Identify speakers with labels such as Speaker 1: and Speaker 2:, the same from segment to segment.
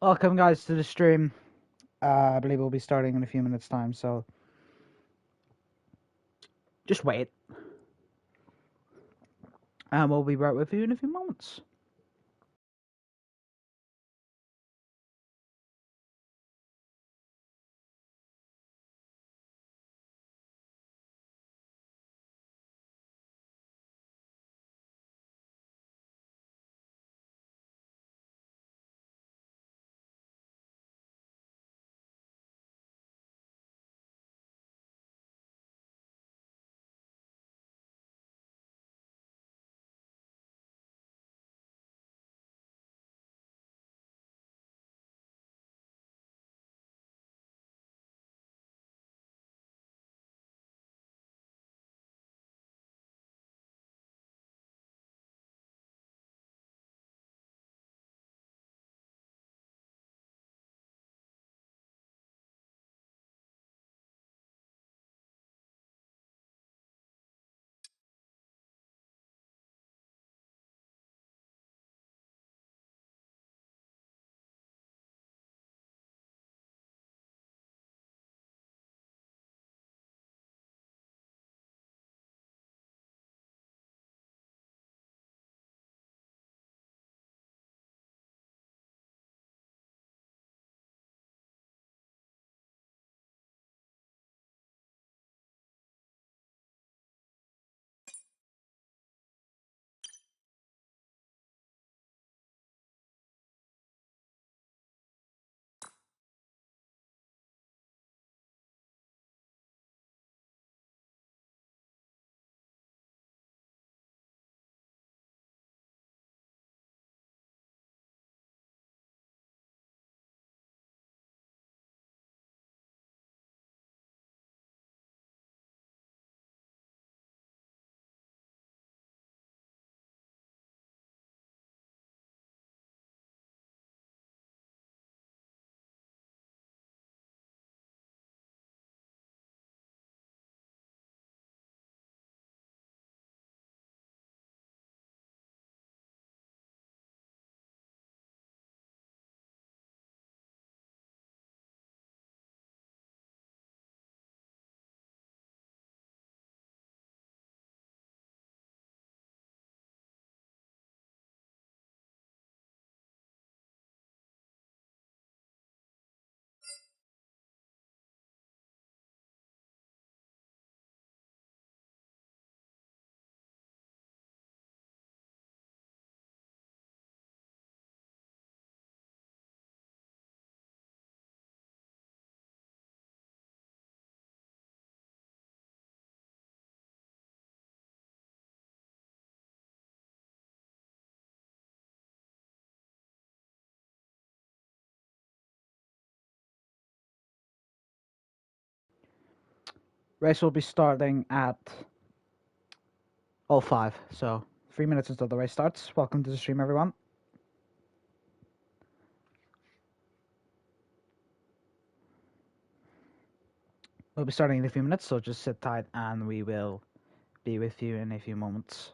Speaker 1: Welcome, guys, to the stream. I believe we'll be starting in a few minutes' time, so just wait, and we'll be right with you in a few moments. Race will be starting at 05, so 3 minutes until the race starts. Welcome to the stream, everyone. We'll be starting in a few minutes, so just sit tight, and we will be with you in a few moments.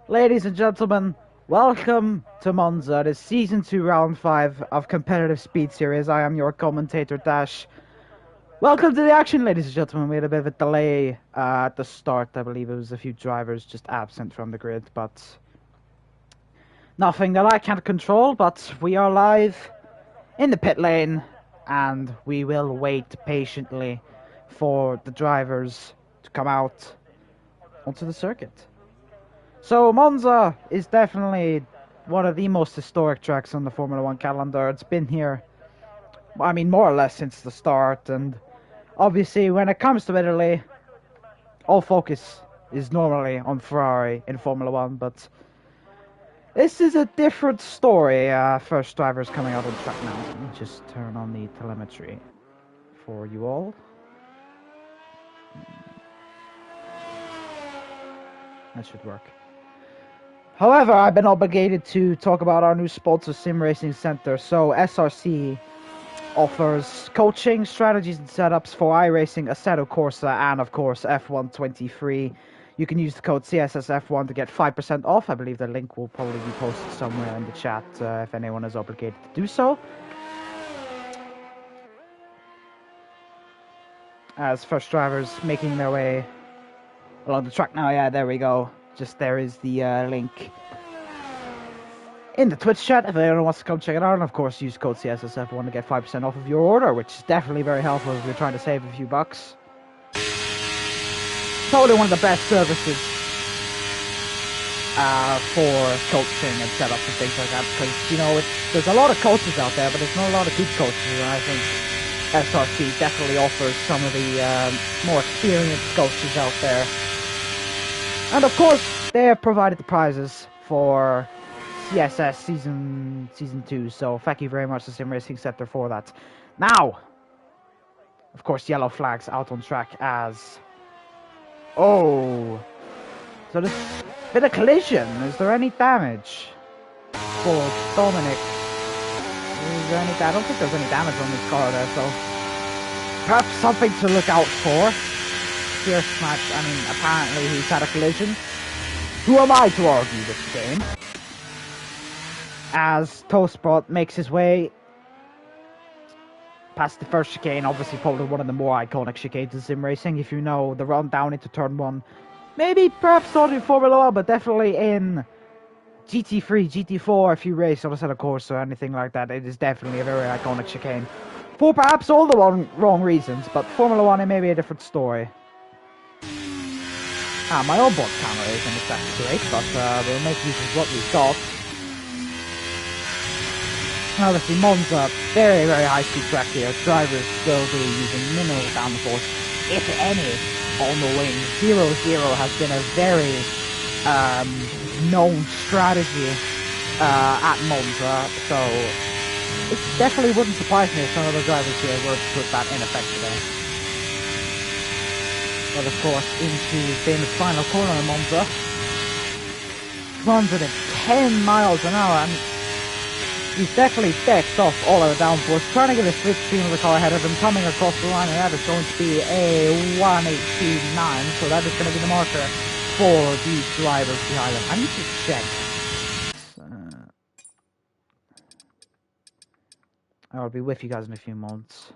Speaker 1: Ladies and gentlemen, welcome to Monza, the Season 2 Round 5 of Competitive Speed Series. I am your commentator, Dash. Welcome to the action, ladies and gentlemen. We had a bit of a delay at the start. I believe it was a few drivers just absent from the grid, but nothing that I can't control. But we are live in the pit lane, and we will wait patiently for the drivers to come out onto the circuit. So Monza is definitely one of the most historic tracks on the Formula 1 calendar. It's been here, I mean, more or less since the start, and obviously when it comes to Italy, all focus is normally on Ferrari in Formula 1, but this is a different story. First drivers coming out on track now. Let me just turn on the telemetry for you all. That should work. However, I've been obligated to talk about our new sponsor, Sim Racing Center. So SRC offers coaching, strategies, and setups for iRacing, Assetto Corsa, and of course F1 23. You can use the code CSSF1 to get 5% off. I believe the link will probably be posted somewhere in the chat if anyone is obligated to do so. As first drivers making their way along the track now, yeah, there we go. Just there is the link in the Twitch chat if anyone wants to come check it out. And of course, use code CSSF1 to get 5% off of your order, which is definitely very helpful if you're trying to save a few bucks. Totally one of the best services for coaching and setups and things like that, because, you know, there's a lot of coaches out there, but there's not a lot of good coaches, and I think SRC definitely offers some of the more experienced coaches out there. And of course, they have provided the prizes for CSS season 2, so thank you very much to Sim Racing Center for that. Now, of course, yellow flags out on track as... Oh! So there's been a collision. Is there any damage for Dominic? Is there any... I don't think there's any damage on this car there, so... Perhaps something to look out for. Fierce match, I mean, apparently he's had a collision. Who am I to argue this game? As Toastbot makes his way past the first chicane, obviously probably one of the more iconic chicanes in sim racing, if you know the run down into turn 1. Maybe perhaps not in Formula 1, but definitely in GT3, GT4, if you race on a set of course or anything like that, it is definitely a very iconic chicane. For perhaps all the wrong reasons, but Formula 1 it may be a different story. My onboard camera isn't exactly great, but we'll make use of what we've got. Obviously, Monza, very, very high-speed track here. Drivers will be using minimal downforce, if any, on the wing. 0-0 has been a very known strategy at Monza, so it definitely wouldn't surprise me if some of the drivers here were to put that in effect today. But of course, into famous final corner in Monza. Runs at 10 miles an hour, and he's definitely backed off all of the downforce, trying to get a switch stream of the car ahead of him, coming across the line, and that is going to be a 1:18.9, so that is going to be the marker for the drivers behind him. I need to check. I'll be with you guys in a few moments.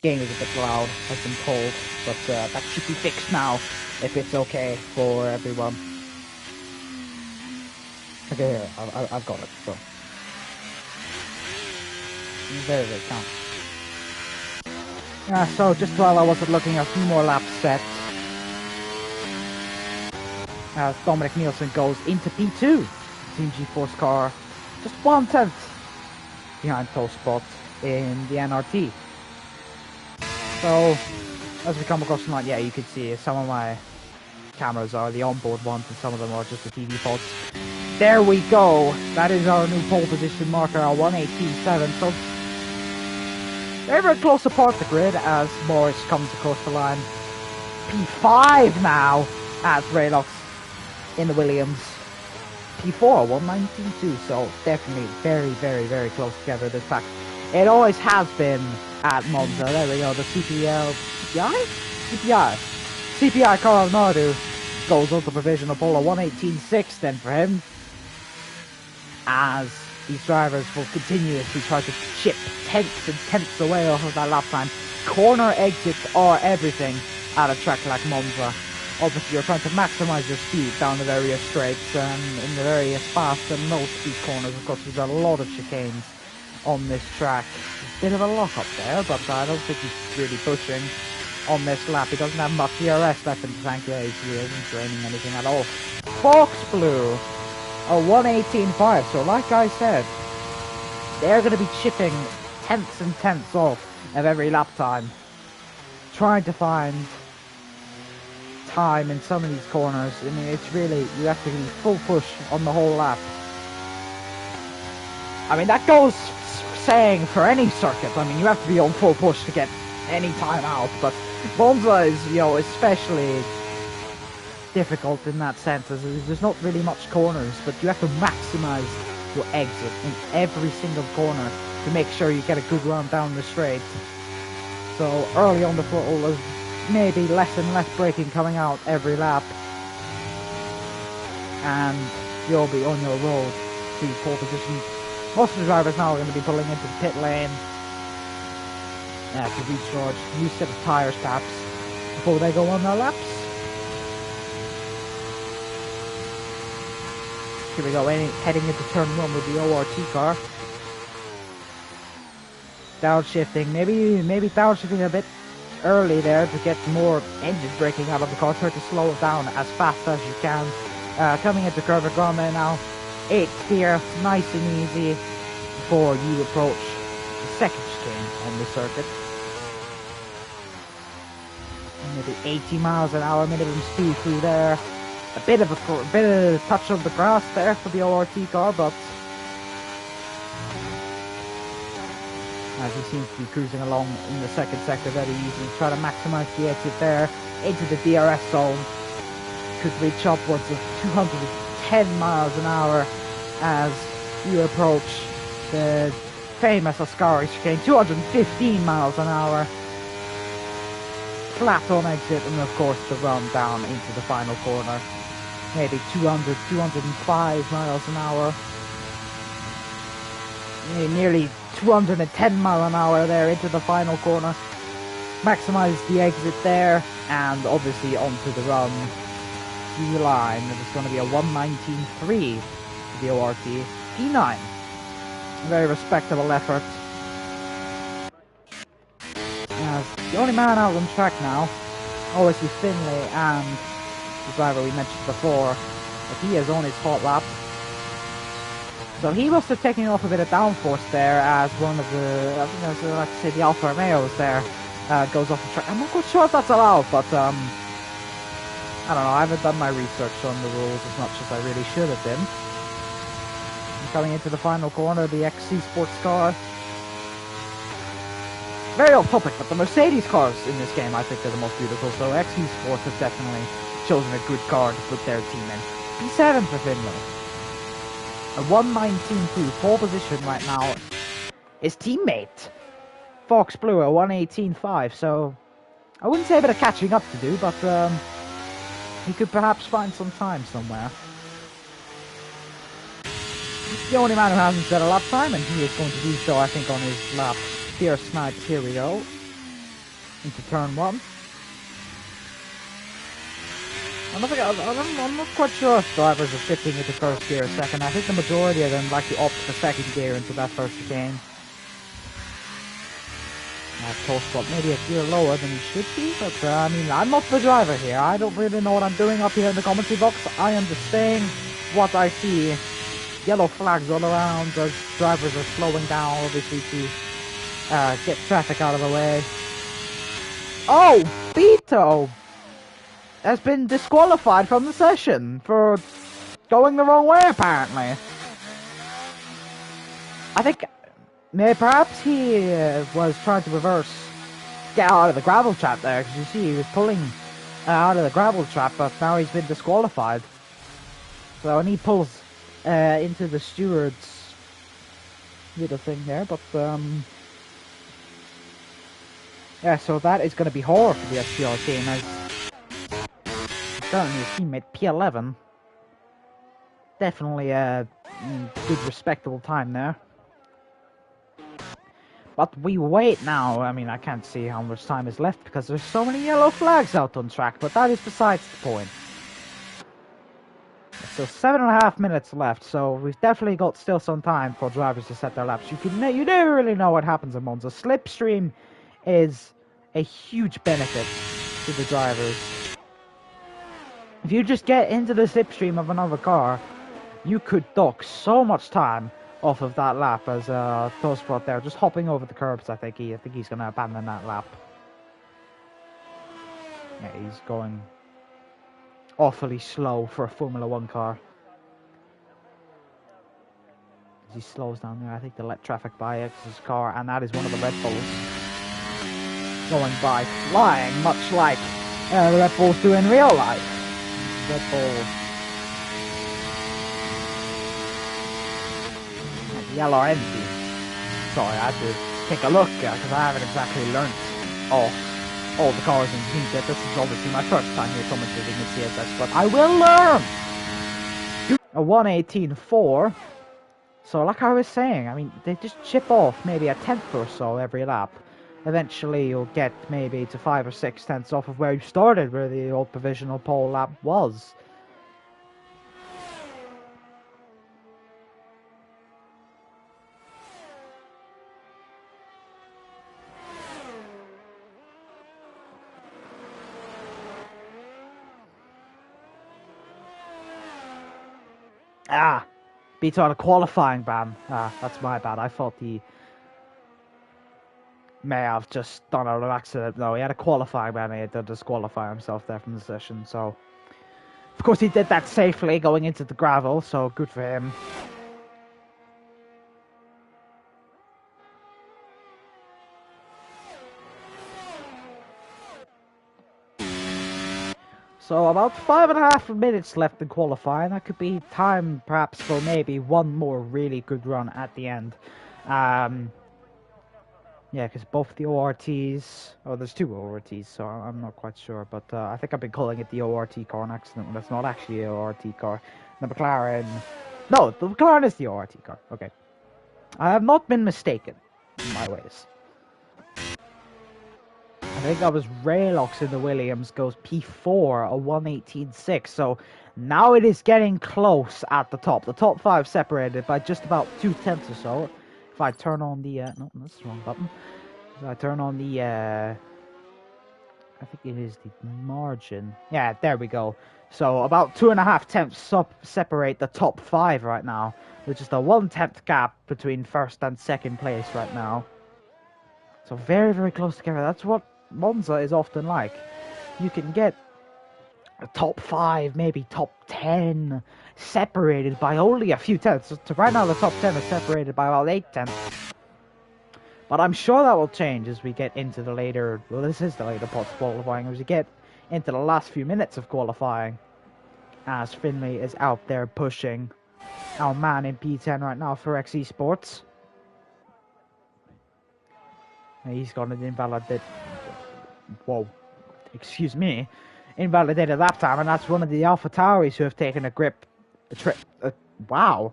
Speaker 1: Game is a bit loud, I've been told, but that should be fixed now, if it's okay for everyone. Okay, here, I've got it, so. Very, very calm. Yeah, so just while I wasn't looking, a few more laps set. As Dominic Nielsen goes into P2. Team G-Force car, just 1/10 behind Toastbot in the NRT. So, as we come across the line, yeah, you can see some of my cameras are the onboard ones and some of them are just the TV faults. There we go. That is our new pole position marker, our 1:18.7. So, very, very close apart the grid as Morris comes across the line. P5 now as Raylox in the Williams. P4, 1:19.2. So, definitely very, very, very close together this fact. It always has been at Monza. There we go, the CPI? CPI? CPI Coronado goes on to provisional pole, a 1:18.6 then for him, as these drivers will continuously try to chip tenths and tenths away off of that lap time. Corner exits are everything at a track like Monza. Obviously, you're trying to maximize your speed down the various straights and in the various fast and low speed corners. Of course, there's a lot of chicanes on this track. A bit of a lock up there, but I don't think he's really pushing on this lap. He doesn't have much DRS left in the tank. Yeah, he isn't draining anything at all. Fox Blue, a 1:18.5. So like I said, they're going to be chipping tenths and tenths off of every lap time, trying to find time in some of these corners. I mean, it's really, you have to be full push on the whole lap. I mean, that goes saying for any circuit. I mean, you have to be on full push to get any time out, but Monza is, you know, especially difficult in that sense, as there's not really much corners, but you have to maximize your exit in every single corner to make sure you get a good run down the straight. So early on the throttle, there's maybe less and less braking coming out every lap, and you'll be on your road to pole position. Most of the drivers now are going to be pulling into the pit lane to recharge, new set of tires perhaps, before they go on their laps. Here we go, heading into turn 1 with the ORT car. Downshifting, maybe downshifting a bit early there to get more engine braking out of the car. Try to slow it down as fast as you can. Coming into Curva Grande now, 8th gear, nice and easy before you approach the second chicane on the circuit. Maybe 80 miles an hour minimum speed through there. A bit of touch of the grass there for the ORT car, but as he seems to be cruising along in the second sector very easily, try to maximize the exit there into the DRS zone. Could reach upwards of 210 miles an hour as you approach the famous Ascari chicane. 215 miles an hour. Flat on exit, and of course the run down into the final corner. Maybe 200, 205 miles an hour. Nearly 210 mile an hour there into the final corner. Maximize the exit there, and obviously onto the run to the line. It's going to be a 1:19.3 for the ORT. P9. Very respectable effort. The only man out on track now, obviously Finlay and the driver we mentioned before, but he is on his hot lap. So he must have taken off a bit of downforce there as one of the, I think that's like to say the Alfa Romeos there goes off the track. I'm not quite sure if that's allowed, but I don't know, I haven't done my research on the rules as much as I really should have been. And coming into the final corner, the XC Sports car. Very off topic, but the Mercedes cars in this game I think are the most beautiful, so XC Sports has definitely chosen a good car to put their team in. P7 for Finlay. A 1:19.2 pole position right now. His teammate, Fox Blue, a 1:18.5, so I wouldn't say a bit of catching up to do, but he could perhaps find some time somewhere. He's the only man who hasn't set a lap time, and he is going to do so, I think, on his lap. Fierce Snipes, here we go. Into turn 1. I'm not quite sure if drivers are shifting into first gear or second. I think the majority of them like to opt for second gear into that first chicane. Toe spot maybe a gear lower than he should be, but I mean, I'm not the driver here. I don't really know what I'm doing up here in the commentary box. I am just saying what I see. Yellow flags all around as drivers are slowing down, obviously, to get traffic out of the way. Oh, Beto has been disqualified from the session for going the wrong way, apparently. I think perhaps he was trying to get out of the gravel trap there, because you see he was pulling out of the gravel trap, but now he's been disqualified. So, and he pulls into the steward's little thing there, but yeah, so that is going to be horror for the SPR team, as certainly his teammate P11. Definitely a good, respectable time there. But we wait now. I mean, I can't see how much time is left because there's so many yellow flags out on track, but that is besides the point. So 7.5 minutes left, so we've definitely got still some time for drivers to set their laps. You never really know what happens in Monza. Slipstream is a huge benefit to the drivers. If you just get into the slipstream of another car, you could dock so much time off of that lap, as Tospot there, just hopping over the curbs. I think he's going to abandon that lap. Yeah, he's going awfully slow for a Formula 1 car. As he slows down there, I think they'll let traffic by his car, and that is one of the Red Bulls going by, flying, much like the Red Bulls do in real life. Red Bull. Yellow empty. Sorry, I had to take a look because I haven't exactly learnt all the cars in teams yet. This is obviously my first time here commentating with CSS, but I will learn! A 1:18.4. So like I was saying, I mean, they just chip off maybe a tenth or so every lap. Eventually you'll get maybe to 5 or 6 tenths off of where you started, where the old provisional pole lap was. Beats out a qualifying ban. That's my bad. I thought he may have just done an accident. No, he had a qualifying ban. He had to disqualify himself there from the session. So, of course, he did that safely going into the gravel. So, good for him. So about 5.5 minutes left in qualifying. That could be time perhaps for maybe one more really good run at the end. Yeah, because both the ORTs... Oh, there's 2 ORTs, so I'm not quite sure. But I think I've been calling it the ORT car on accident when that's not actually an ORT car. The McLaren... No, the McLaren is the ORT car. Okay. I have not been mistaken in my ways. I think that was Raylox in the Williams goes P4, a 1:18.6. So now it is getting close at the top. The top 5 separated by just about 2 tenths or so. If I turn on the no, that's the wrong button. If I turn on the I think it is the margin. Yeah, there we go. So about 2.5 tenths separate the top 5 right now, which is the 1 tenth gap between first and second place right now. So very, very close together. That's what Monza is often like. You can get a top 5, maybe top 10 separated by only a few tenths. So right now the top 10 is separated by about 8 tenths. But I'm sure that will change as we get into the later... Well, this is the later parts of qualifying. As we get into the last few minutes of qualifying. As Finley is out there pushing our man in P10 right now for X Esports. He's got an invalidated... Whoa. Excuse me. Invalidated lap time, and that's one of the AlphaTauris who have taken a grip... wow.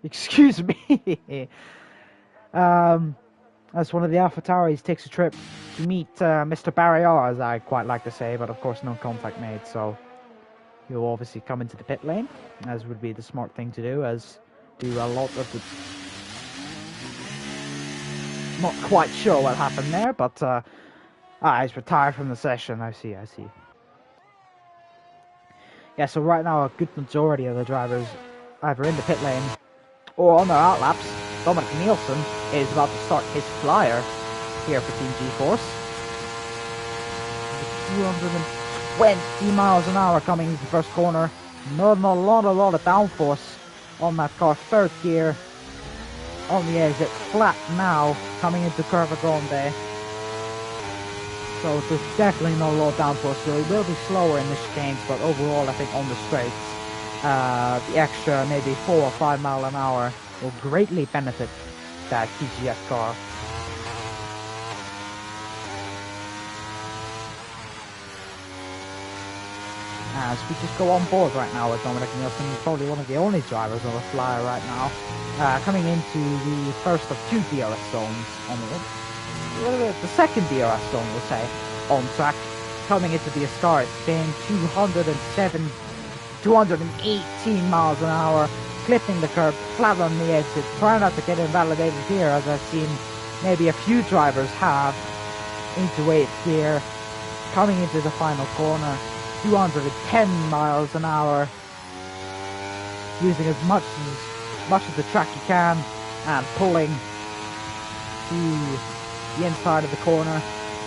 Speaker 1: Excuse me. That's one of the AlphaTauris takes a trip to meet Mr. Barrier, as I quite like to say, but of course no contact made, so... He'll obviously come into the pit lane, as would be the smart thing to do, as do a lot of the... Not quite sure what happened there, but he's retired from the session. I see. Yeah, so right now a good majority of the drivers either in the pit lane or on their outlaps. Dominic Nielsen is about to start his flyer here for Team G-Force. 220 miles an hour coming into the first corner. Not a lot of downforce on that car. Third gear on the exit, flat now, coming into Curva Grande. So there's definitely not a lot of downforce, so it will be slower in the chicanes, but overall I think on the straights, the extra maybe 4 or 5 mile an hour will greatly benefit that TGS car. as we just go on board right now with Dominic Nielsen. He's probably one of the only drivers on the flyer right now. Coming into the first of two DRS zones on the second DRS zone, we'll say, on track. Coming into the start, been 218 miles an hour, clipping the curb, flat on the exit, trying not to get invalidated here, as I've seen maybe a few drivers have, into 8th gear. Coming into the final corner, 210 miles an hour, using as much of the track you can, and pulling to the inside of the corner,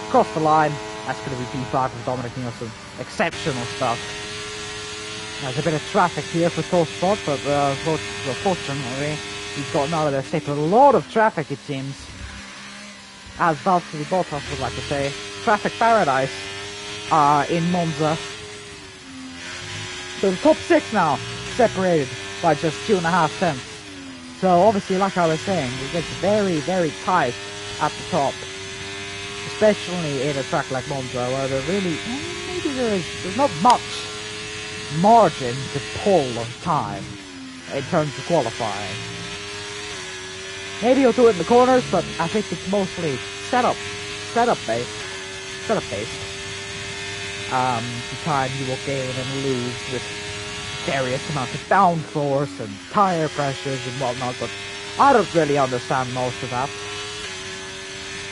Speaker 1: across the line. That's going to be P5 for Dominic Nielsen. Exceptional stuff. There's a bit of traffic here for Toastbot, but fortunately, he's gotten out of there safe. A lot of traffic, it seems. As Valtteri Bottas would like to say, traffic paradise in Monza. So the top 6 now, separated by just 2.5 tenths. So obviously, like I was saying, it gets very, very tight at the top. Especially in a track like Monza, where there's not much margin to pull on time in terms of qualifying. Maybe he'll do it in the corners, but I think it's mostly setup based. The time you will gain and lose with various amounts of downforce and tire pressures and whatnot, but I don't really understand most of that.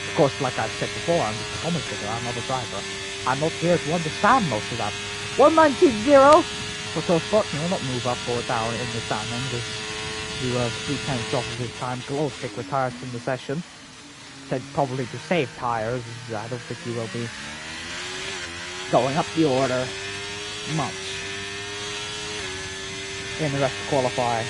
Speaker 1: Of course, like I've said before, I'm just a commentator, I'm not a driver. I'm not here to understand most of that. 1:19.0 for Toastbot. He will not move up or down in the standings, as he was 3/10 off of his time. Glowstick retired from the session. Said probably to save tires. I don't think he will be going up the order much in the rest of qualifying.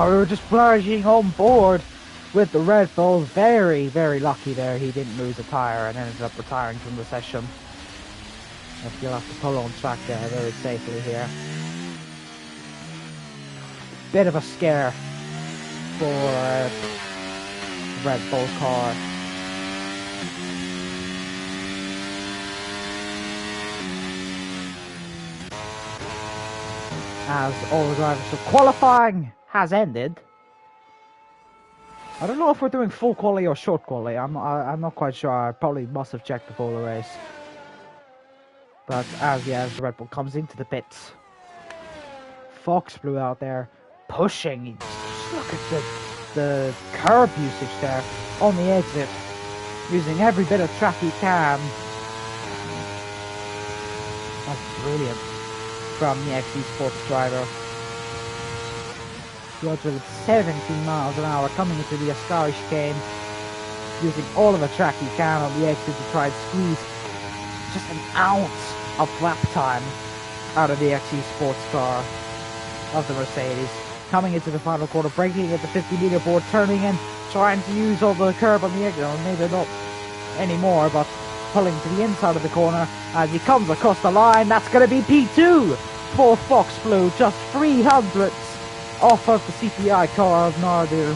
Speaker 1: We were just flourishing on board with the Red Bull. Very, very lucky there. He didn't lose a tyre and ended up retiring from the session. He'll have to pull on track there very safely here. Bit of a scare for the Red Bull car. As all the drivers, so qualifying has ended. I don't know if we're doing full quali or short quali. I'm not quite sure. I probably must have checked before the race. But as the Red Bull comes into the pits, Fox Blue out there pushing. Just look at the curb usage there on the exit, using every bit of track he can. That's brilliant from the XE Sports driver. 217 miles an hour coming into the Ascari chicane, using all of the track he can on the exit to try and squeeze just an ounce of lap time out of the XE Sports car of the Mercedes. Coming into the final quarter, braking at the 50-meter board, turning in, trying to use all the curb on the exit, or maybe not anymore, but pulling to the inside of the corner as he comes across the line. That's going to be P2 for Fox Blue, just 300ths off of the CPI car of Nardu.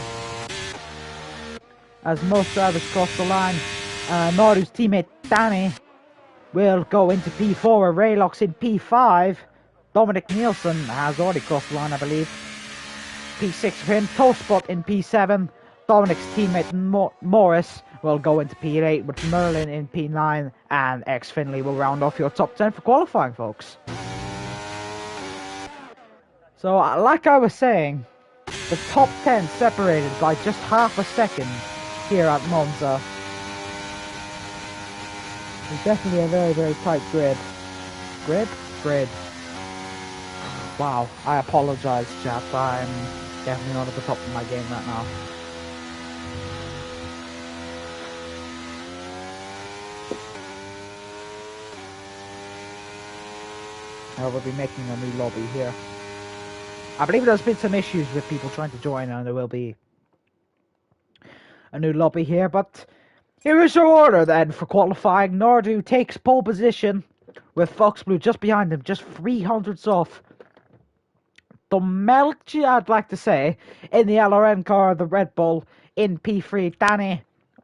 Speaker 1: As most drivers cross the line, Nardu's teammate Danny will go into P4, where Raylock's in P5. Dominic Nielsen has already crossed the line, I believe. P6 for him. Toastbot in P7. Dominic's teammate Morris will go into P8, with Merlin in P9, and X Finley will round off your top 10 for qualifying, folks. So, like I was saying, the top 10 separated by just half a second here at Monza. It's definitely a very, very tight grid. Grid. Wow, I apologize, chat. I'm definitely not at the top of my game right now. I will be making a new lobby here. I believe there's been some issues with people trying to join, and there will be a new lobby here, but here is your order then for qualifying. Nardu takes pole position with Fox Blue just behind him, just 300ths off Domelchi, I'd like to say. In the LRN car, the Red Bull. In P3, Danny,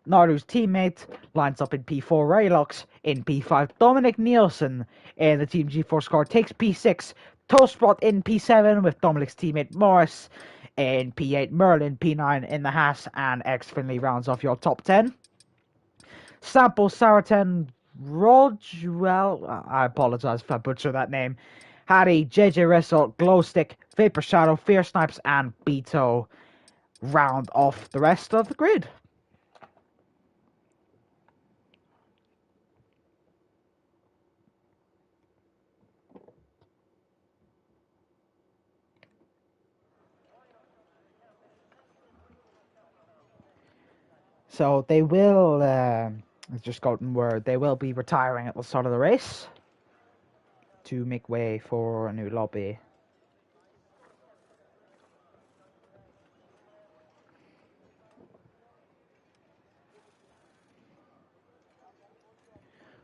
Speaker 1: Naru's teammate, lines up in P4, Raylux. In P5, Dominic Nielsen in the Team G4 car takes P6. Toastbot in P7 with Dominic's teammate Morris. In P8, Merlin, P9 in the Haas, and X Finley rounds off your top 10. Sample, Saratan, Rodwell, I apologize if I butcher that name. Harry, JJ Wrestle, Glowstick, Vapor Shadow, Fear Snipes, and Beto round off the rest of the grid. So they will, just gotten word, they will be retiring at the start of the race to make way for a new lobby.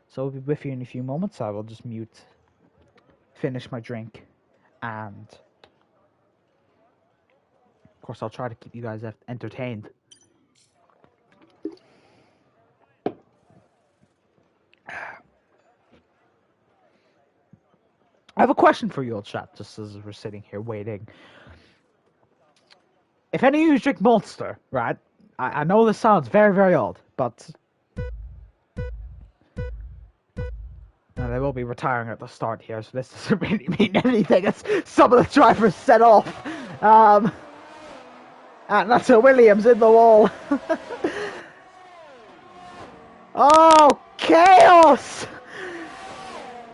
Speaker 1: So we'll be with you in a few moments. I will just mute, finish my drink, and of course I'll try to keep you guys entertained. I have a question for you all, chat, just as we're sitting here waiting. If any of you drink Monster, right? I know this sounds very, very odd, but they will be retiring at the start here, so this doesn't really mean anything. As some of the drivers set off. And that's a Williams in the wall. Oh, chaos!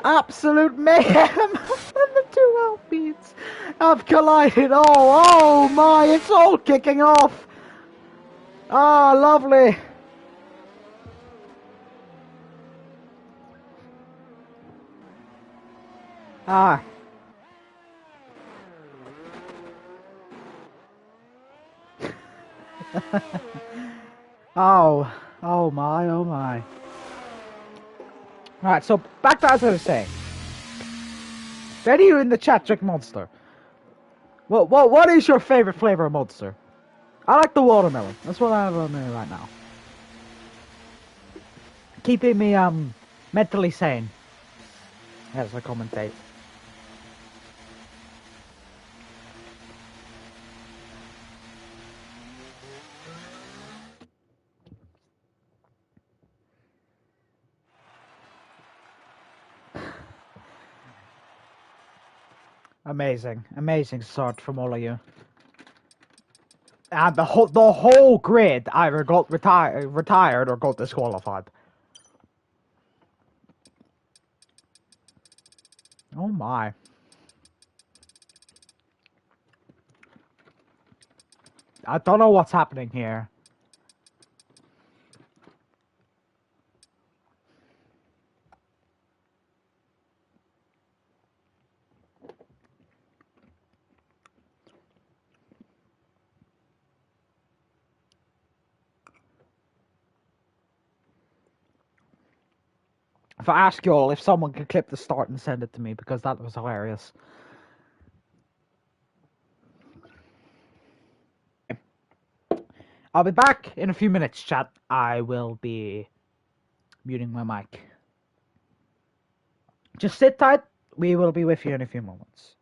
Speaker 1: Absolute mayhem! The two Alpines have collided. Oh my, it's all kicking off. Ah, lovely. Ah. Oh my, oh my. Alright, so back to as I was saying. If any of you in the chat drink Monster, what is your favorite flavor of Monster? I like the watermelon. That's what I have on me right now. Keeping me mentally sane as I commentate. Amazing start from all of you. And the whole grid either got retired or got disqualified. Oh my. I don't know what's happening here. If I ask you all if someone could clip the start and send it to me, because that was hilarious. I'll be back in a few minutes, chat. I will be muting my mic. Just sit tight. We will be with you in a few moments.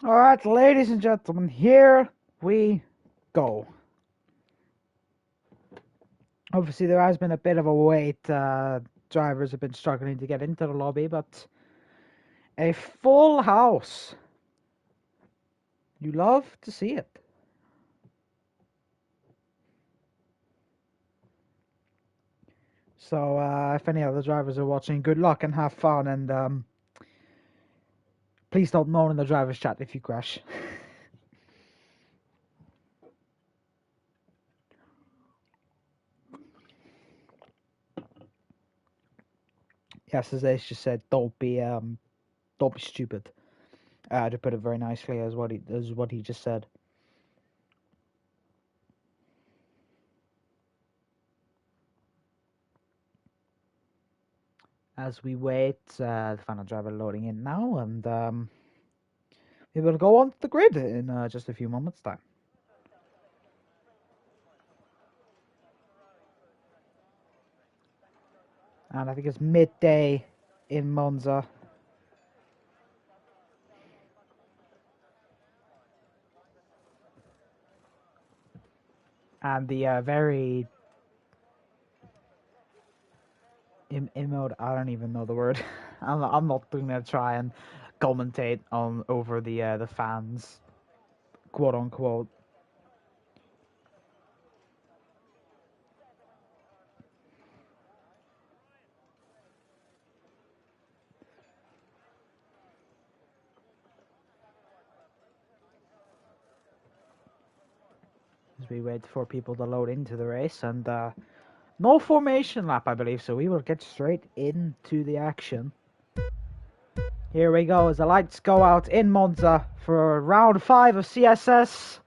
Speaker 1: Alright, ladies and gentlemen, here we go. Obviously, there has been a bit of a wait. Drivers have been struggling to get into the lobby, but a full house. You love to see it. So, if any other drivers are watching, good luck and have fun, and please don't moan in the driver's chat if you crash. Yes, as Ace just said, don't be stupid. To put it very nicely, as what he just said. As we wait, the final driver loading in now, and we will go on to the grid in just a few moments' time. And I think it's midday in Monza. And the very in mode, I don't even know the word. I'm not going to try and commentate on over the fans, quote unquote. As we wait for people to load into the race, and no formation lap, I believe, so we will get straight into the action. Here we go as the lights go out in Monza for round 5 of CSS.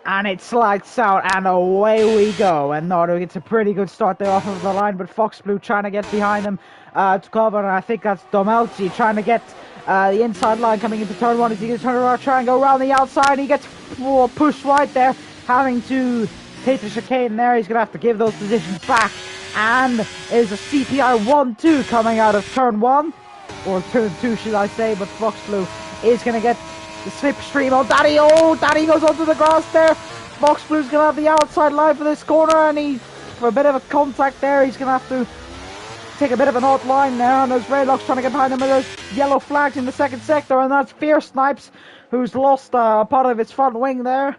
Speaker 1: And it's lights out and away we go. And Nardo gets a pretty good start there off of the line, but Fox Blue trying to get behind him to cover. And I think that's Domelci trying to get the inside line coming into turn 1 as he gets turned around, try and go around the outside. And he gets pushed right there, having to take the chicane there. He's going to have to give those positions back. And is a CPI 1-2 coming out of turn 1. Or turn 2, should I say, but Fox Blue is going to get the slipstream on Daddy. Oh, Daddy goes onto the grass there. Fox Blue's going to have the outside line for this corner, and for a bit of a contact there, he's going to have to take a bit of an odd line there, and there's Raylock's trying to get behind him, and there's yellow flags in the second sector, and that's Fierce Snipes, who's lost part of its front wing there.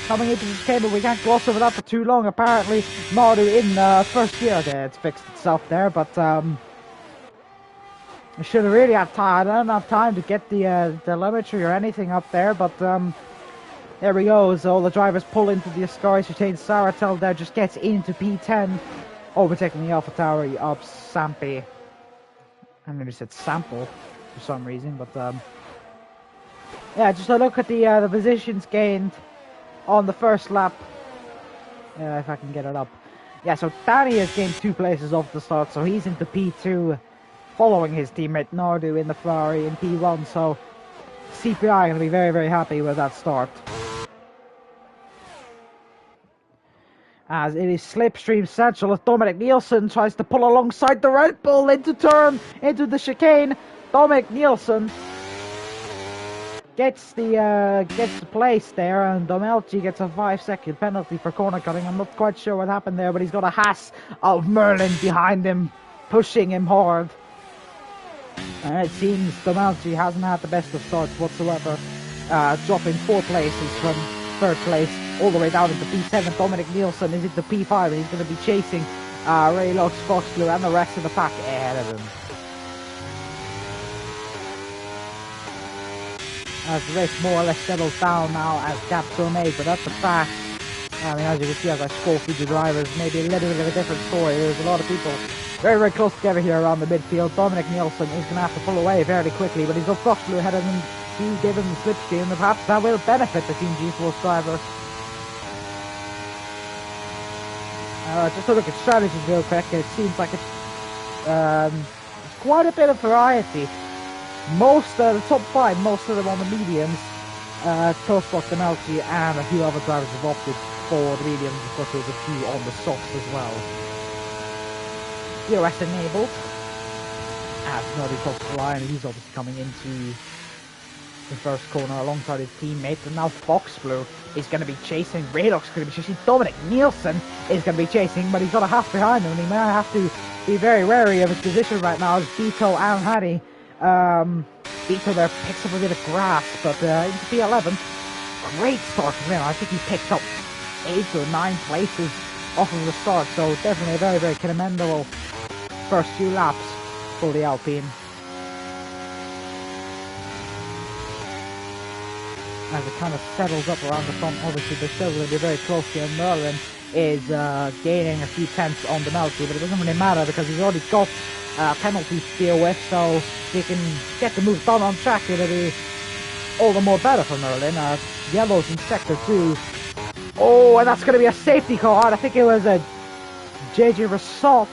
Speaker 1: Coming into this cable, we can't gloss over that for too long. Apparently, Mardu in first gear there, it's fixed itself there, but I should have really had time. I don't have time to get the telemetry or anything up there, but there we go. So all the drivers pull into the Ascaris Retain. Saratel there just gets into P10, overtaking the Alpha Tower of Sampi. I nearly said Sample for some reason, but yeah, just a look at the positions gained on the first lap. If I can get it up. Yeah, so Danny has gained 2 places off the start, so he's into P2. Following his teammate Nardu in the Ferrari in P1, so CPI going to be very, very happy with that start. As it is slipstream central as Dominic Nielsen tries to pull alongside the Red Bull into the chicane. Dominic Nielsen gets the place there, and Domelci gets a 5-second penalty for corner cutting. I'm not quite sure what happened there, but he's got a Haas of Merlin behind him, pushing him hard. And it seems Domelci hasn't had the best of starts whatsoever, dropping 4 places from 3rd place all the way down into P7. Dominic Nielsen is into P5, and he's going to be chasing Ray Lux, Fox Blue, and the rest of the pack ahead of him. As the race more or less settles down now as gaps are made, but that's a fact. I mean, as you can see, as I scroll through the drivers, maybe a little bit of a different story. There's a lot of people very, very close together here around the midfield. Dominic Nielsen is going to have to pull away fairly quickly, but he's got Fox Blue ahead of him to give him the slipstream, and perhaps that will benefit the Team G-Force driver. Just to look at strategies real quick, it seems like it's quite a bit of variety. Most of the top 5, most of them on the mediums. Toastbox, Domelci, and a few other drivers have opted for the mediums. Of course, there's a few on the softs as well. DRS enabled. As Noddy crossed the line, he's obviously coming into the first corner alongside his teammates, and now Fox Blue is going to be chasing. Radok's going to be chasing. Dominic Nielsen is going to be chasing, but he's got a half behind him, and he may have to be very wary of his position right now as Vito and Hattie. Vito there picks up a bit of grass, but into P11. Great start from him. I think he picked up 8 or 9 places off of the start, so definitely a very, very commendable first few laps for the Alpine. As it kind of settles up around the front, obviously they're still going to be very close here. Merlin is gaining a few tenths on the Melty, but it doesn't really matter because he's already got penalties to deal with, so if he can get the move done on track, it'll be all the more better for Merlin. Yellow's in sector 2. Oh, and that's going to be a safety car. I think it was a JJ Rassault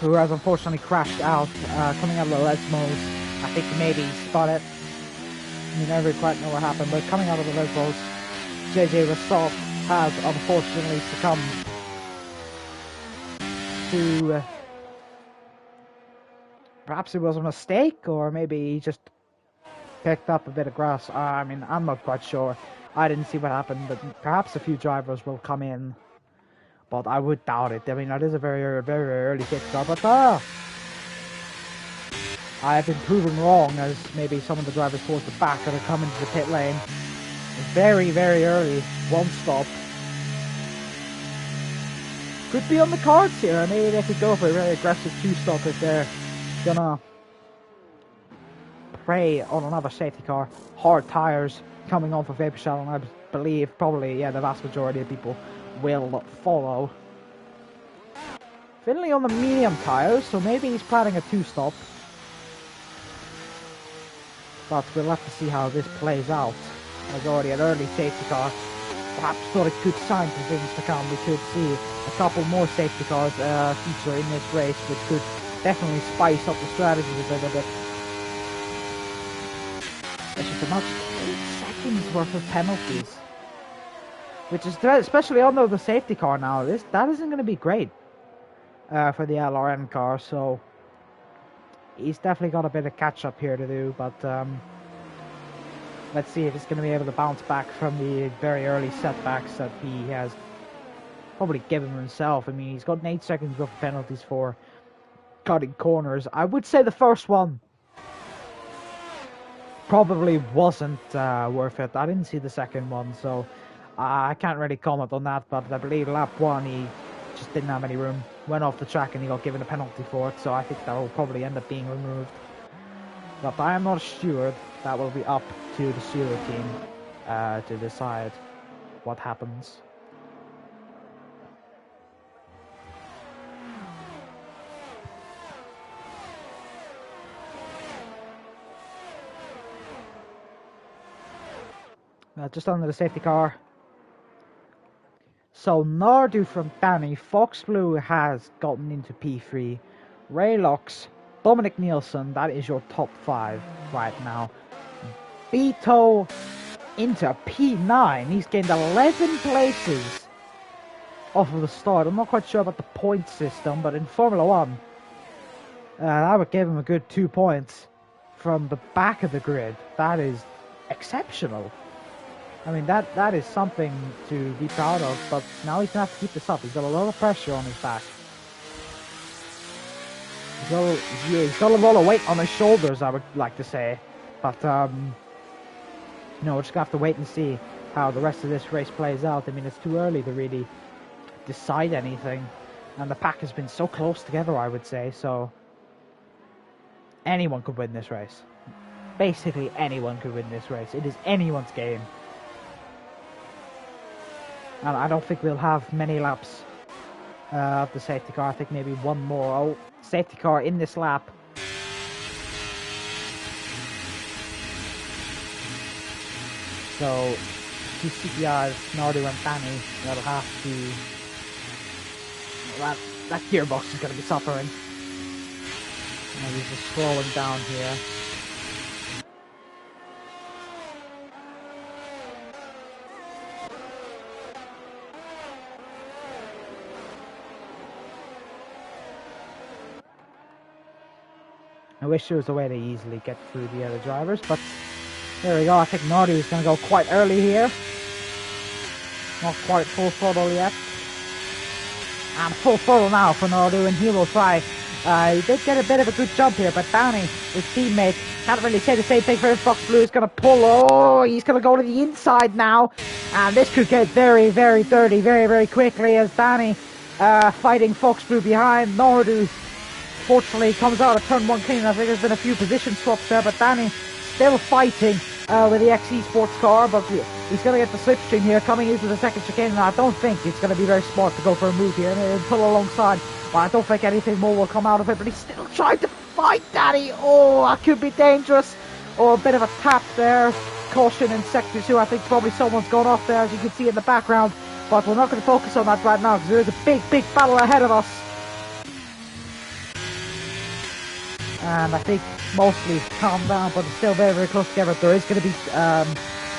Speaker 1: who has unfortunately crashed out coming out of the Lesmos. I think maybe he spun it. You never quite know what happened, but coming out of the Lesmos, JJ Rassault has unfortunately succumbed to perhaps it was a mistake, or maybe he just picked up a bit of grass. I mean, I'm not quite sure. I didn't see what happened, but perhaps a few drivers will come in, but I would doubt it. I mean, that is a very, very, very early pit stop, but I have been proven wrong, as maybe some of the drivers towards the back that are coming to the pit lane. Very, very early, one stop. Could be on the cards here. Maybe they could go for a very aggressive 2-stop if they're gonna prey on another safety car. Hard tires coming on for Vapor Shell, and I believe probably, yeah, the vast majority of people will follow. Finley on the medium tires, so maybe he's planning a 2-stop. But we'll have to see how this plays out. There's already an early safety car. Perhaps not a good sign for things to come. We could see a couple more safety cars feature in this race, which could definitely spice up the strategy a little bit. It's just about 8 seconds worth of penalties, which is especially under the safety car now. That isn't going to be great for the LRN car. So he's definitely got a bit of catch up here to do, but let's see if he's going to be able to bounce back from the very early setbacks that he has probably given himself. I mean, he's got 8 seconds worth of penalties for cutting corners. I would say the first one probably wasn't worth it. I didn't see the second one, so I can't really comment on that, but I believe lap 1 he just didn't have any room, went off the track and he got given a penalty for it, so I think that will probably end up being removed. But I am not sure. That will be up to the Zero team to decide what happens. Just under the safety car. So Nardu from Danny, Fox Blue has gotten into P3. Raylox, Dominic Nielsen, that is your top 5 right now. Beto into P9. He's gained 11 places off of the start. I'm not quite sure about the point system, but in Formula 1, I would give him a good 2 points from the back of the grid. That is exceptional. I mean, that is something to be proud of, but now he's going to have to keep this up. He's got a lot of pressure on his back. He's got a lot of weight on his shoulders, I would like to say. But, you know, we're just going to have to wait and see how the rest of this race plays out. I mean, it's too early to really decide anything. And the pack has been so close together, I would say. So, anyone could win this race. Basically, anyone could win this race. It is anyone's game. And I don't think we'll have many laps of the safety car. I think maybe one more. Oh, safety car in this lap. So, two CPRs, Nardu and Fanny, that'll have to... That gearbox is going to be suffering. And he's just slowing down here. I wish there was a way to easily get through the other drivers, but there we go. I think Nardi is going to go quite early here. Not quite full throttle yet. And full throttle now for Nardu, and he will try. He did get a bit of a good jump here, but Downey, his teammate, can't really say the same thing for him. Fox Blue is going to pull. Oh, he's going to go to the inside now. And this could get very, very dirty very, very quickly as Danny fighting Fox Blue behind. Nardu, fortunately, comes out of turn 1 clean. I think there's been a few position swaps there, but Danny still fighting with the XE Sports car, but he's going to get the slipstream here coming into the second chicane, and I don't think it's going to be very smart to go for a move here and pull alongside. Well, I don't think anything more will come out of it, but he's still trying to fight Danny. Oh, that could be dangerous. Oh, a bit of a tap there. Caution in sector 2. I think probably someone's gone off there, as you can see in the background, but we're not going to focus on that right now because there is a big, big battle ahead of us. And I think mostly calmed down, but it's still very, very close together. There is going to be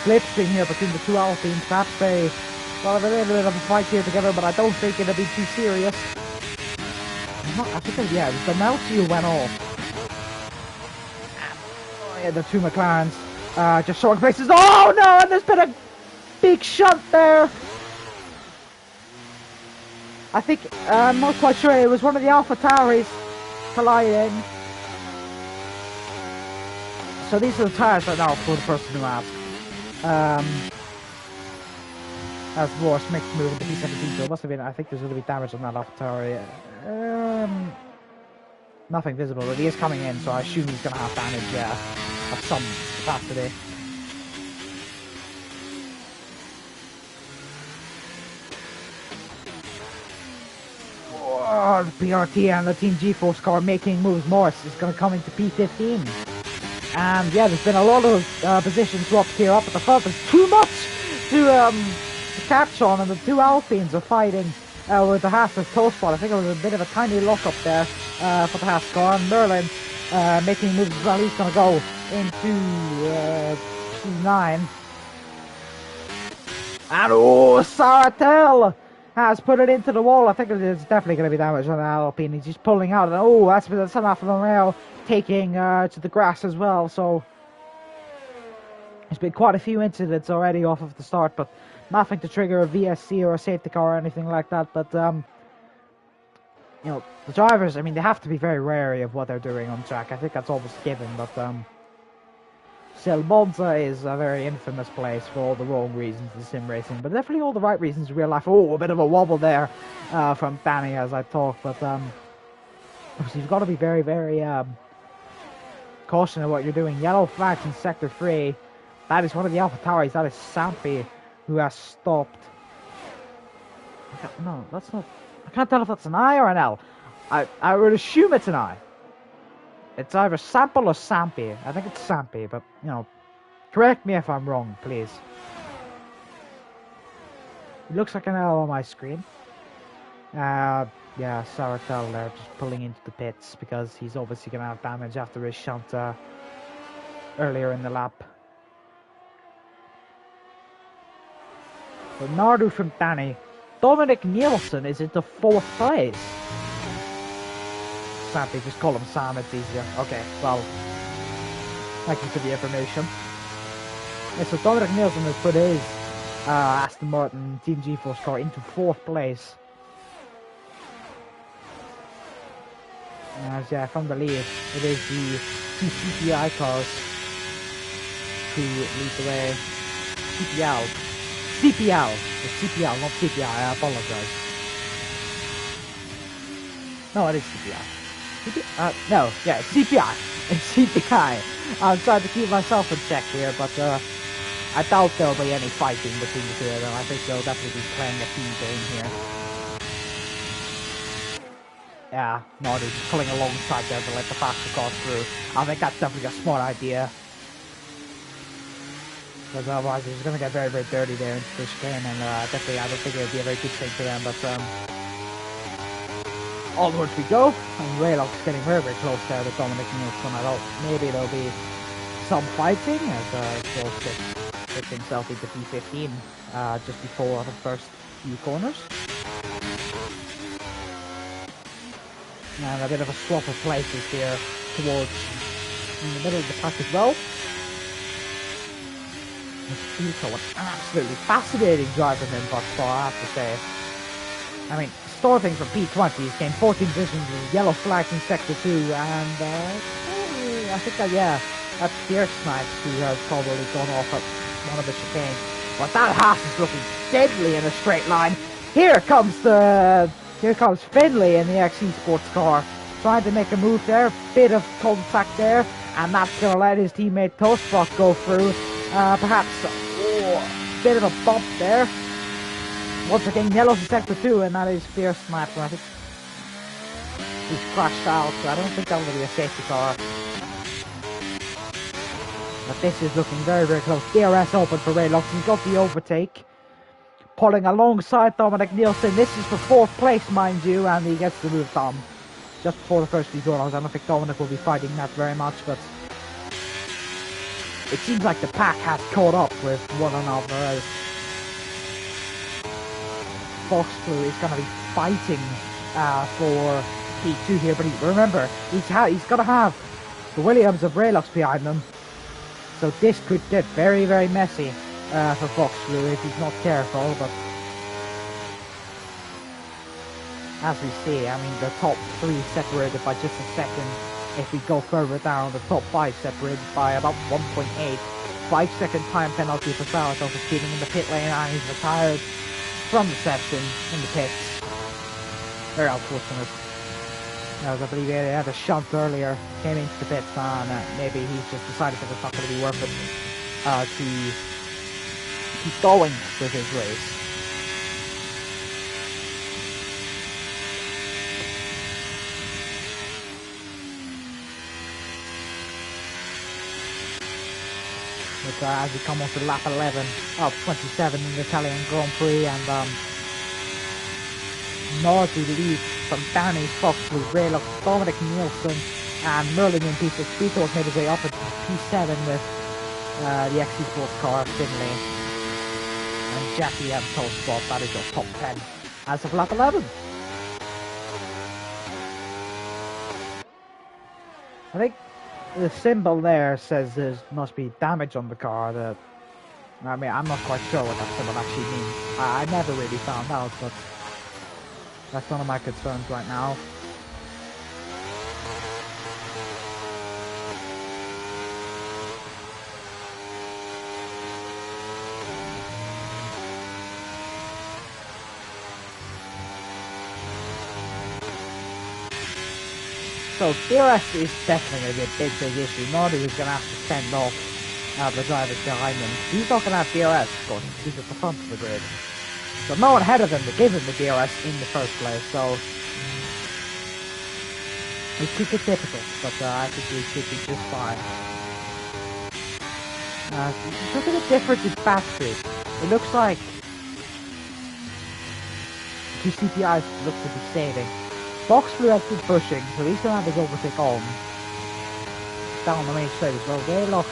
Speaker 1: slipstream here between the two Alpines. Perhaps they will have a little bit of a fight here together, but I don't think it'll be too serious. I think, yeah, the Melchior went off. Oh, yeah, the two McLarens just showing places. Oh no, and there's been a big shunt there. I think, I'm not quite sure, it was one of the Alpha Tauris colliding. So these are the tires right now for the person who asked. That's Ross makes the move into P17, so it must have been, I think there's going to be damage on that AlphaTauri. Nothing visible, but he is coming in, so I assume he's going to have damage of some capacity. Oh, the PRT and the Team G-Force car making moves. Morris is going to come into P15. And yeah, there's been a lot of position swaps here up at the front. There's too much to catch on, and the two Alpines are fighting with the Haas as toe spot. I think it was a bit of a tiny lock up there for the Haas car. And Merlin making moves as well. He's going to go into P9. And oh, Saratel has put it into the wall. I think there's definitely going to be damage on the Alpine. He's just pulling out. And oh, that's an Alfa Romeo taking to the grass as well. So there's been quite a few incidents already off of the start, but nothing to trigger a VSC or a safety car or anything like that. But you know, the drivers, I mean, they have to be very wary of what they're doing on track. I think that's almost given, but still, Monza is a very infamous place for all the wrong reasons in sim racing, but definitely all the right reasons in real life. Oh, a bit of a wobble there from Danny as I talk, but obviously you've got to be very, very cautious of what you're doing. Yellow flags in sector 3. That is one of the Alpha Tauris. That is Sampi, who has stopped. No, that's not. I can't tell if that's an I or an L. I would assume it's an I. It's either Sample or Sampi. I think it's Sampi, but, you know, correct me if I'm wrong, please. It looks like an L on my screen. Yeah, Saratel there, just pulling into the pits, because he's obviously going to have damage after his shunt earlier in the lap. So Nardu from Danny. Dominic Nielsen is into 4th place. Sampi, just call him Sam, it's easier. Okay, well, thank you for the information. Yeah, so Dominic Nielsen has put his Aston Martin Team G-Force car into 4th place. As yeah, from the lead, it is the two CPI cars who lead the way. CPL, it's CPL, not CPI, I apologize. No, it is CPI. No, yeah, it's CPI. It's CPI. I'm trying to keep myself in check here, but I doubt there'll be any fighting between the two of them. I think they'll definitely be playing a team game here. Yeah, no, they're just pulling alongside there to let the faster cars through. I think that's definitely a smart idea. Because otherwise it's going to get very, very dirty there into the chicane, and definitely I don't think it would be a very good thing for them, but onwards we go, and Raylock is getting very, very close there with Dominic Nielsen. I thought maybe there'll be some fighting as George gets himself into P15 just before the first few corners. And a bit of a swap of places here towards in the middle of the pack as well. Filko, an absolutely fascinating driver in Box 4, I have to say. I mean, starting from P20, he's gained 14 positions with yellow flags in Sector 2, and I think that, yeah, that's Fierce Snipes who has probably gone off at one of the chicanes. But that Haas is looking deadly in a straight line. Here comes Finley in the XC Sports car, trying to make a move there, bit of contact there, and that's going to let his teammate Toastbot go through. Perhaps a bit of a bump there. Once again, yellow for Sector 2, and that is Fierce Snipes. I think he's crashed out, so I don't think that will be a safety car. But this is looking very, very close. DRS open for Ray Lux. He's got the overtake. Pulling alongside Dominic Nielsen. This is for 4th place, mind you, and he gets the move on just before the first few turns. I don't think Dominic will be fighting that very much, but it seems like the pack has caught up with one another. Fox Blue is going to be fighting for P2 here, but remember, he's got to have the Williams of Raylux behind them, so this could get very, very messy for Fox Blue if he's not careful. But as we see, I mean, the top 3 separated by just a second. If we go further down, the top 5 separated by about 1.8. 5-second time penalty for Salazar for speeding in the pit lane, and he's retired from the session in the pits. Very unfortunate. As I believe he had a shunt earlier, came into the pits, and maybe he's just decided that it's not going to be worth it to keep going with his race. But as we come on to lap 11 of 27 in the Italian Grand Prix, and Nordi leads from Danny Fox with Raylux, Dominic Nielsen, and Merlin in P6. Vito made his way up into P7 with the XC Sports car, Finley, and Jackie and Toastbot. That is your top 10 as of lap 11. I think the symbol there says there must be damage on the car. I mean, I'm not quite sure what that symbol actually means. I never really found out, but that's one of my concerns right now. So DRS is definitely going to be a big issue. Nordy is going to have to send off the drivers behind him. He's not going to have DRS, of course, he's at the front of the grid. So no one ahead of him to give him the DRS in the first place, so it could get difficult, but I think we should be just fine. Look at the difference in battery. It looks like the CPI looks to be saving. Fox Blue has been pushing, so he's going to have his overtake on. Down the main straight as well. Raylox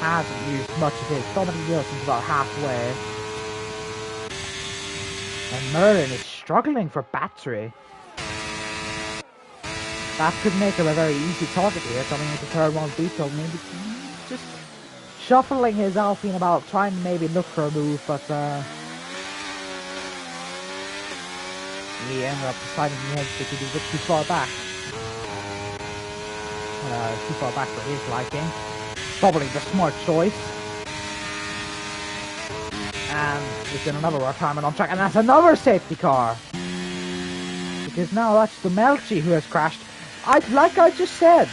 Speaker 1: hasn't used much of his. Dominic Nielsen's about halfway. And Merlin is struggling for battery. That could make him a very easy target here, coming into turn 1 Beetle. Maybe just shuffling his Alpine about, trying to maybe look for a move, but he ended up deciding he had to be a bit too far back. Too far back for his liking. Probably the smart choice. And there's been another retirement on track, and that's another safety car. Because now that's the Melchi who has crashed. Like I just said,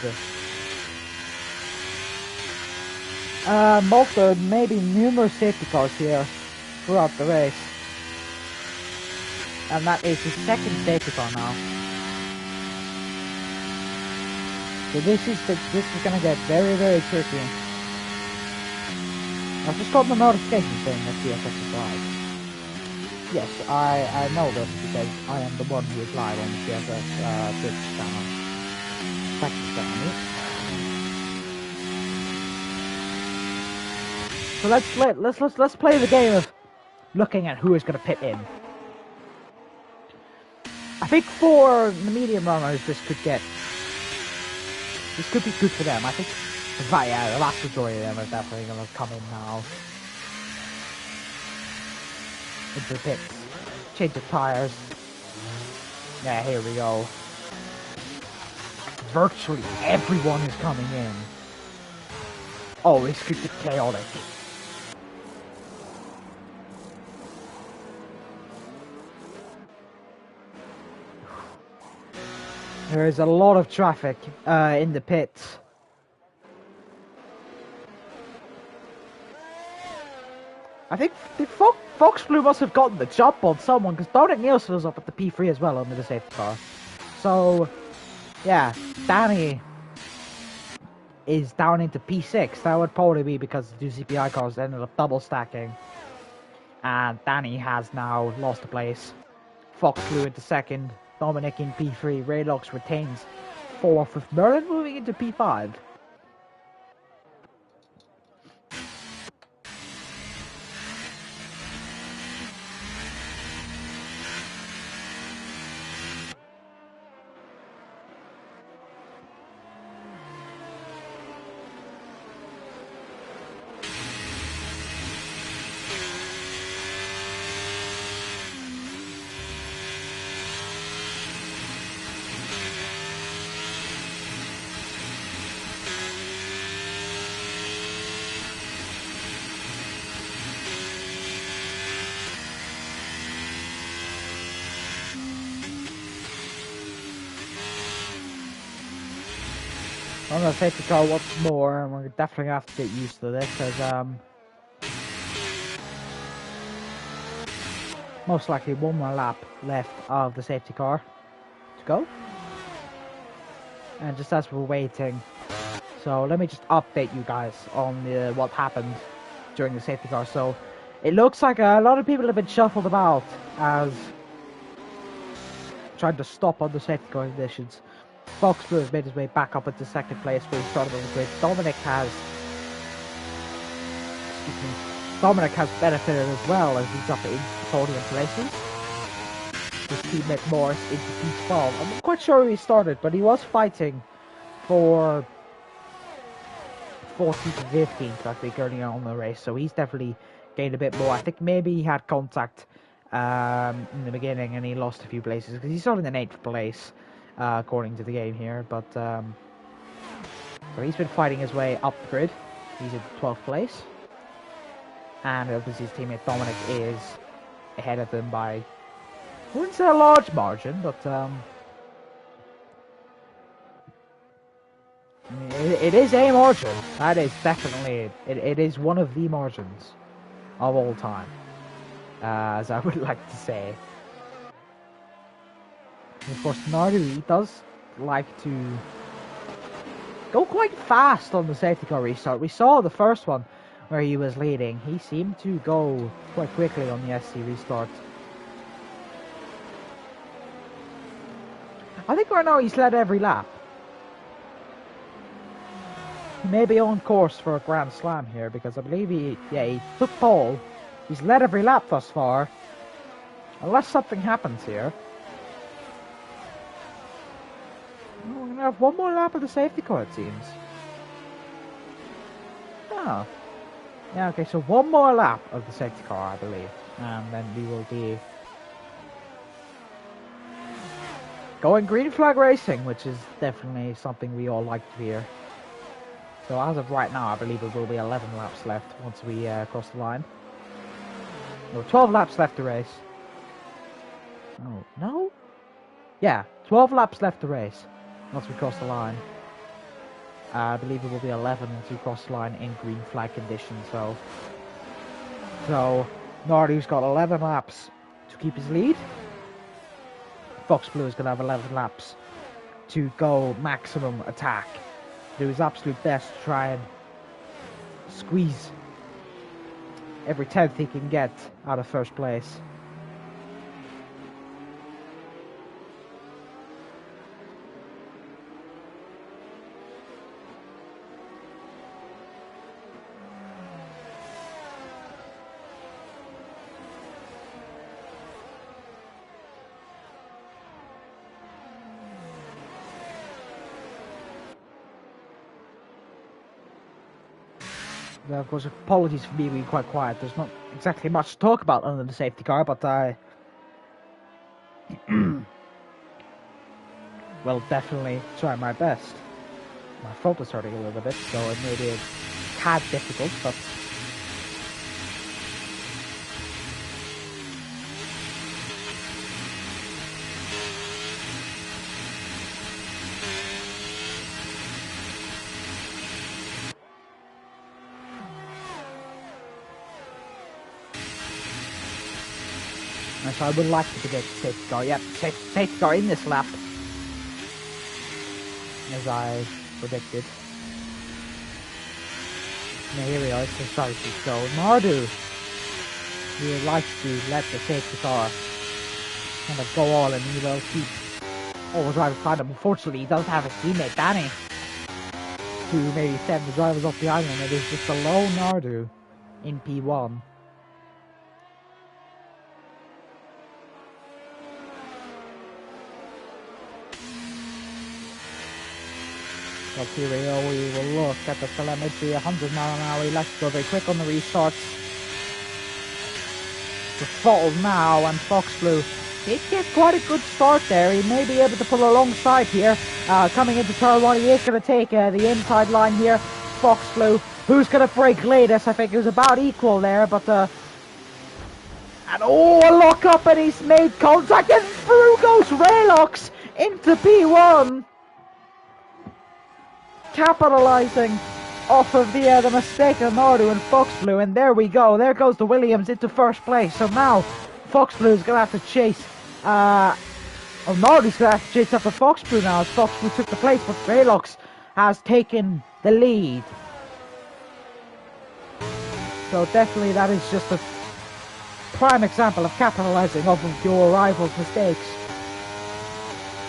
Speaker 1: Malta maybe numerous safety cars here throughout the race. And that is the second safety car now. So this is gonna get very, very tricky. I've just got the notification saying that CSS is live. Yes, I know this because I am the one who is live on the CSS Twitch channel. Thank you, Stanley. So let's play the game of looking at who is gonna pit in. I think for the medium runners, this could get this could be good for them. I think, yeah, the vast majority of them are definitely going to come in now. Into the pits. Change the tires. Yeah, here we go. Virtually everyone is coming in. Oh, this could get chaotic. There is a lot of traffic in the pits. I think Fox Blue must have gotten the jump on someone, because Dominic Nielsen was up at the P3 as well under the safety car. So, yeah, Danny is down into P6. That would probably be because the two CPI cars ended up double stacking. And Danny has now lost the place. Fox Blue into second, Dominic in P3, Raylox retains fourth, with Merlin moving into P5. I'm gonna safety car once more, and we're definitely gonna have to get used to this, because most likely one more lap left of the safety car to go. And just as we're waiting, so let me just update you guys on what happened during the safety car. So it looks like a lot of people have been shuffled about as trying to stop on the safety car conditions. Fox Blue has made his way back up into second place where he started on the grid. Dominic has benefited as well as he's up into the podium places. His teammate Morris into P12. I'm not quite sure where he started, but he was fighting for 14th and 15th, I think, early on in the race. So he's definitely gained a bit more. I think maybe he had contact in the beginning and he lost a few places because he's starting in 8th place, according to the game here. But so he's been fighting his way up the grid. He's in 12th place. And obviously his teammate Dominic is ahead of them by, I wouldn't say a large margin, but I mean, it is a margin. That is definitely, it is one of the margins of all time, as I would like to say. And of course, Nardu does like to go quite fast on the safety car restart. We saw the first one where he was leading. He seemed to go quite quickly on the SC restart. I think right now he's led every lap. He may be on course for a Grand Slam here because I believe he took pole. He's led every lap thus far. Unless something happens here. Oh, we're going to have one more lap of the safety car, it seems. Oh. Yeah, okay, so one more lap of the safety car, I believe. And then we will be going green flag racing, which is definitely something we all like to hear. So as of right now, I believe there will be 11 laps left once we cross the line. No, 12 laps left to race. Oh, no? Yeah, 12 laps left to race once we cross the line. I believe it will be 11 once we cross the line in green flag conditions. So Nardu's got 11 laps to keep his lead. Fox Blue is going to have 11 laps to go maximum attack. Do his absolute best to try and squeeze every 10th he can get out of first place. Of course, apologies for me being quite quiet. There's not exactly much to talk about under the safety car, but I will definitely try my best. My throat is hurting a little bit, so it may be a tad difficult, but so I would like to predict safety car. Yep, safety car in this lap, as I predicted. Now here we are, it's the strategy. So Nardu, he would like to let the safety car kind of go all, and he will keep always right beside him. Unfortunately, he does have his teammate Danny to maybe send the drivers off the island. It is just a lone Nardu in P1. So here we go, we will look at the telemetry, 100 mile an hour, he likes to go very quick on the restarts. The throttle now, and Fox Blue did get quite a good start there. He may be able to pull alongside here. Coming into turn 1, he is going to take the inside line here. Fox Blue, who's going to break latest? I think it was about equal there, but and a lock up, and he's made contact, and through goes Raylox into P1. Capitalizing off of the mistake of Nardu and Fox Blue, and there we go. There goes the Williams into first place. So now Fox Blue is going to have to chase. Nardu's going to have to chase after Fox Blue now, as Fox Blue took the place, but Raylox has taken the lead. So definitely that is just a prime example of capitalizing off of your rival's mistakes.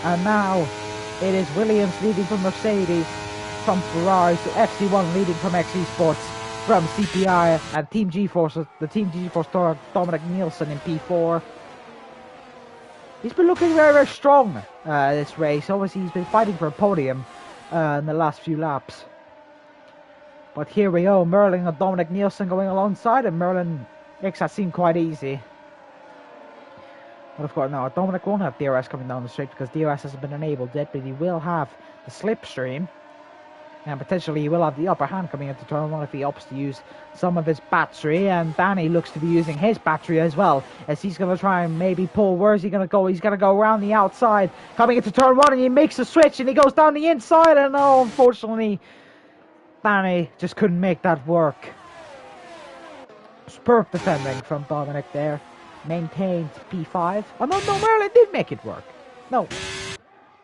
Speaker 1: And now it is Williams leading from Mercedes, from Ferrari to FC1 leading from XE Sports, from CPI and Team G-Force, the Team G-Force star Dominic Nielsen in P4. He's been looking very, very strong this race. Obviously he's been fighting for a podium in the last few laps. But here we go, Merlin and Dominic Nielsen going alongside him. Merlin makes that seem quite easy. But of course, no, Dominic won't have DRS coming down the straight because DRS hasn't been enabled yet, but he will have the slipstream. And potentially he will have the upper hand coming into turn 1 if he opts to use some of his battery. And Danny looks to be using his battery as well, as he's going to try and maybe pull. Where's he going to go? He's going to go around the outside, coming into turn 1, and he makes a switch, and he goes down the inside. And oh, unfortunately, Danny just couldn't make that work. Superb defending from Dominic there. Maintained P5. Oh, no, Merlin did make it work. No,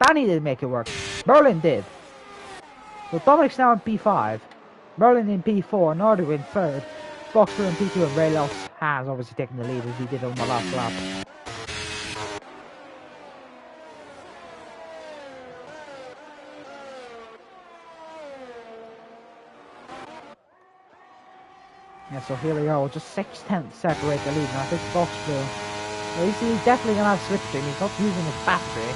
Speaker 1: Danny didn't make it work. Merlin did. So Dominic's now in P5, Merlin in P4, Nardu in 3rd, Boxer in P2, and Raylos has obviously taken the lead as he did on the last lap. Yeah, so here we go, just 6/10 separate the lead, and I think Boxer, well, he's definitely going to have slipstream, he's not using his battery.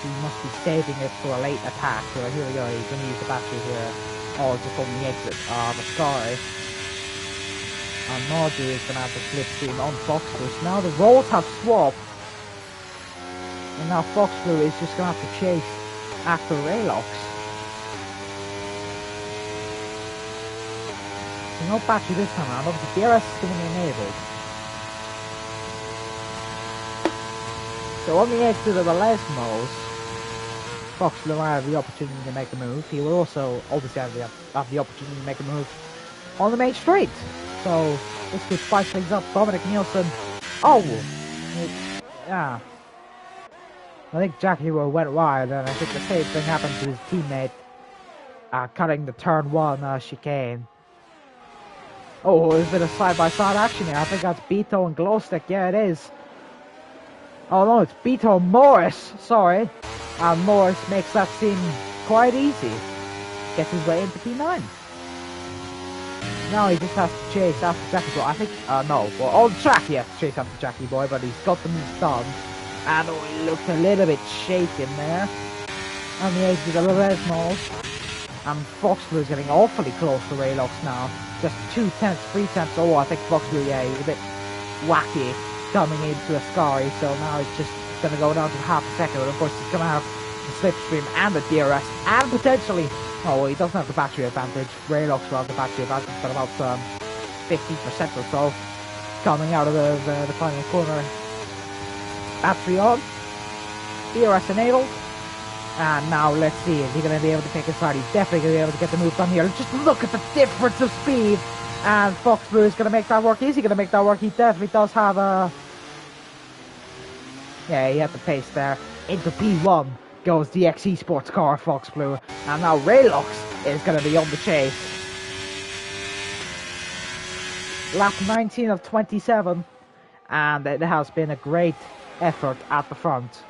Speaker 1: He must be saving it for a late attack. So here we go, he's going to use the battery here. Oh, just on the exit of the sky. And Nardu is going to have the slipstream on Fox Blue. So now the roles have swapped. And now Fox Blue is just going to have to chase after Raylox. So no battery this time around. Obviously DRS is going to be enabled. So on the exit of the Lesmos, Fox Blue will have the opportunity to make a move. He will also obviously have the opportunity to make a move on the main straight. So this could spice things up. Dominic Nielsen. Oh! Yeah. I think Jack Hero went wide, and I think the same thing happened to his teammate. Cutting the turn 1 chicane. Oh, there's been a side-by-side action here. I think that's Beto and Glowstick. Yeah, it is. Oh no, it's Beto Morris. Sorry. And Morris makes that seem quite easy. Gets his way into P9. Now he just has to chase after Jackie Boy. I think, no. Well, on track he has to chase after Jackie Boy, but he's got the move done. And oh, he looked a little bit shaken there. on the edge of the red mall. And Fox Blue is getting awfully close to Raylux now. Just 2 tenths, 3 tenths. Oh, I think Fox Blue, yeah, he's a bit wacky coming into Ascari. So now it's just going to go down to half a second. But of course, he's going to have the slipstream and the DRS. And potentially, oh, well, he doesn't have the battery advantage. Raylux will have the battery advantage, but about 50% or so coming out of the final corner. Battery on. DRS enabled. And now let's see, is he going to be able to take his side? He's definitely going to be able to get the move done here. Just look at the difference of speed. And Fox Blue is going to make that work. Is he going to make that work? He definitely does have a... Yeah, he had the pace there. Into P1 goes the XE Sports car, Fox Blue. And now Raylux is going to be on the chase. Lap 19 of 27. And it has been a great effort at the front.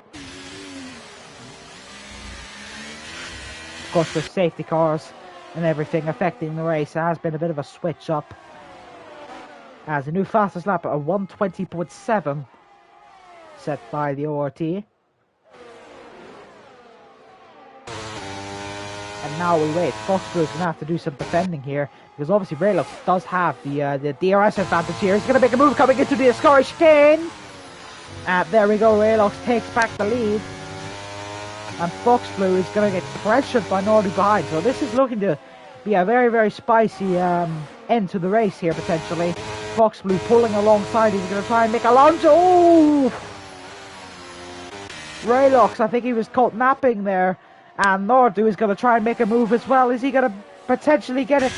Speaker 1: Of course, with safety cars and everything affecting the race, there has been a bit of a switch up. As a new fastest lap at a 1:20.7 set by the ORT. And now we wait. Fox Blue is going to have to do some defending here, because obviously Raylux does have the DRS advantage here. He's going to make a move coming into the Ascari chicane. There we go, Raylux takes back the lead. And Fox Blue is going to get pressured by Nordy behind. So this is looking to be a very, very spicy end to the race here, potentially. Fox Blue pulling alongside. He's going to try and make a lunge. Oh! Raylux, I think he was caught napping there. And Nordu is going to try and make a move as well. Is he going to potentially get it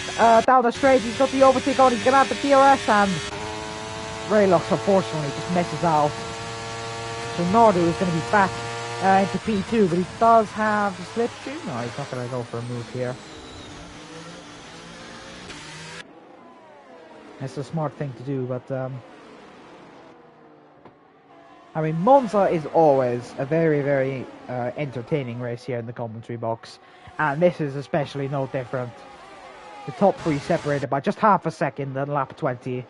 Speaker 1: down the straight? He's got the overtake on. He's going to have the DRS. And Raylux, unfortunately, just misses out. So Nordu is going to be back into P2, but he does have the slipstream. No, he's not going to go for a move here. It's a smart thing to do, but I mean, Monza is always a very, very entertaining race here in the commentary box, and this is especially no different. The top three separated by just half a second in lap 20.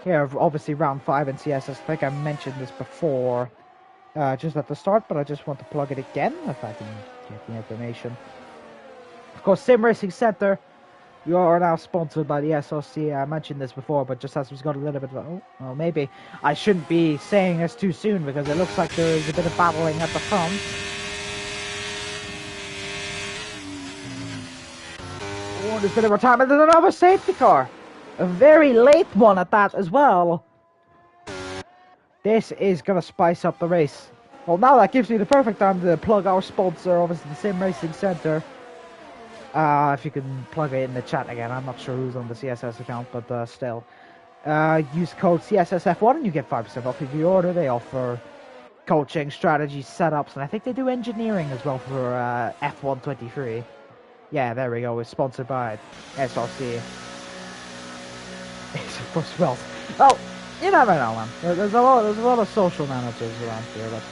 Speaker 1: Here, obviously, round 5 in CSS. I think I mentioned this before. Just at the start, but I just want to plug it again if I can get the information. Of course, Sim Racing Center, you are now sponsored by the SOC. I mentioned this before, but just as we've got a little bit of... Oh, well, maybe I shouldn't be saying this too soon, because it looks like there is a bit of battling at the front. Oh, there's a bit of retirement. There's another safety car. A very late one at that as well. This is going to spice up the race. Well, now that gives me the perfect time to plug our sponsor, obviously the Sim Racing Center. If you can plug it in the chat again. I'm not sure who's on the CSS account, but still. Use code CSSF1 and you get 5% off of your order. They offer coaching, strategy, setups, and I think they do engineering as well for F123. Yeah, there we go. It's sponsored by SRC. Well, you never know, man. There's a lot of social managers around here, but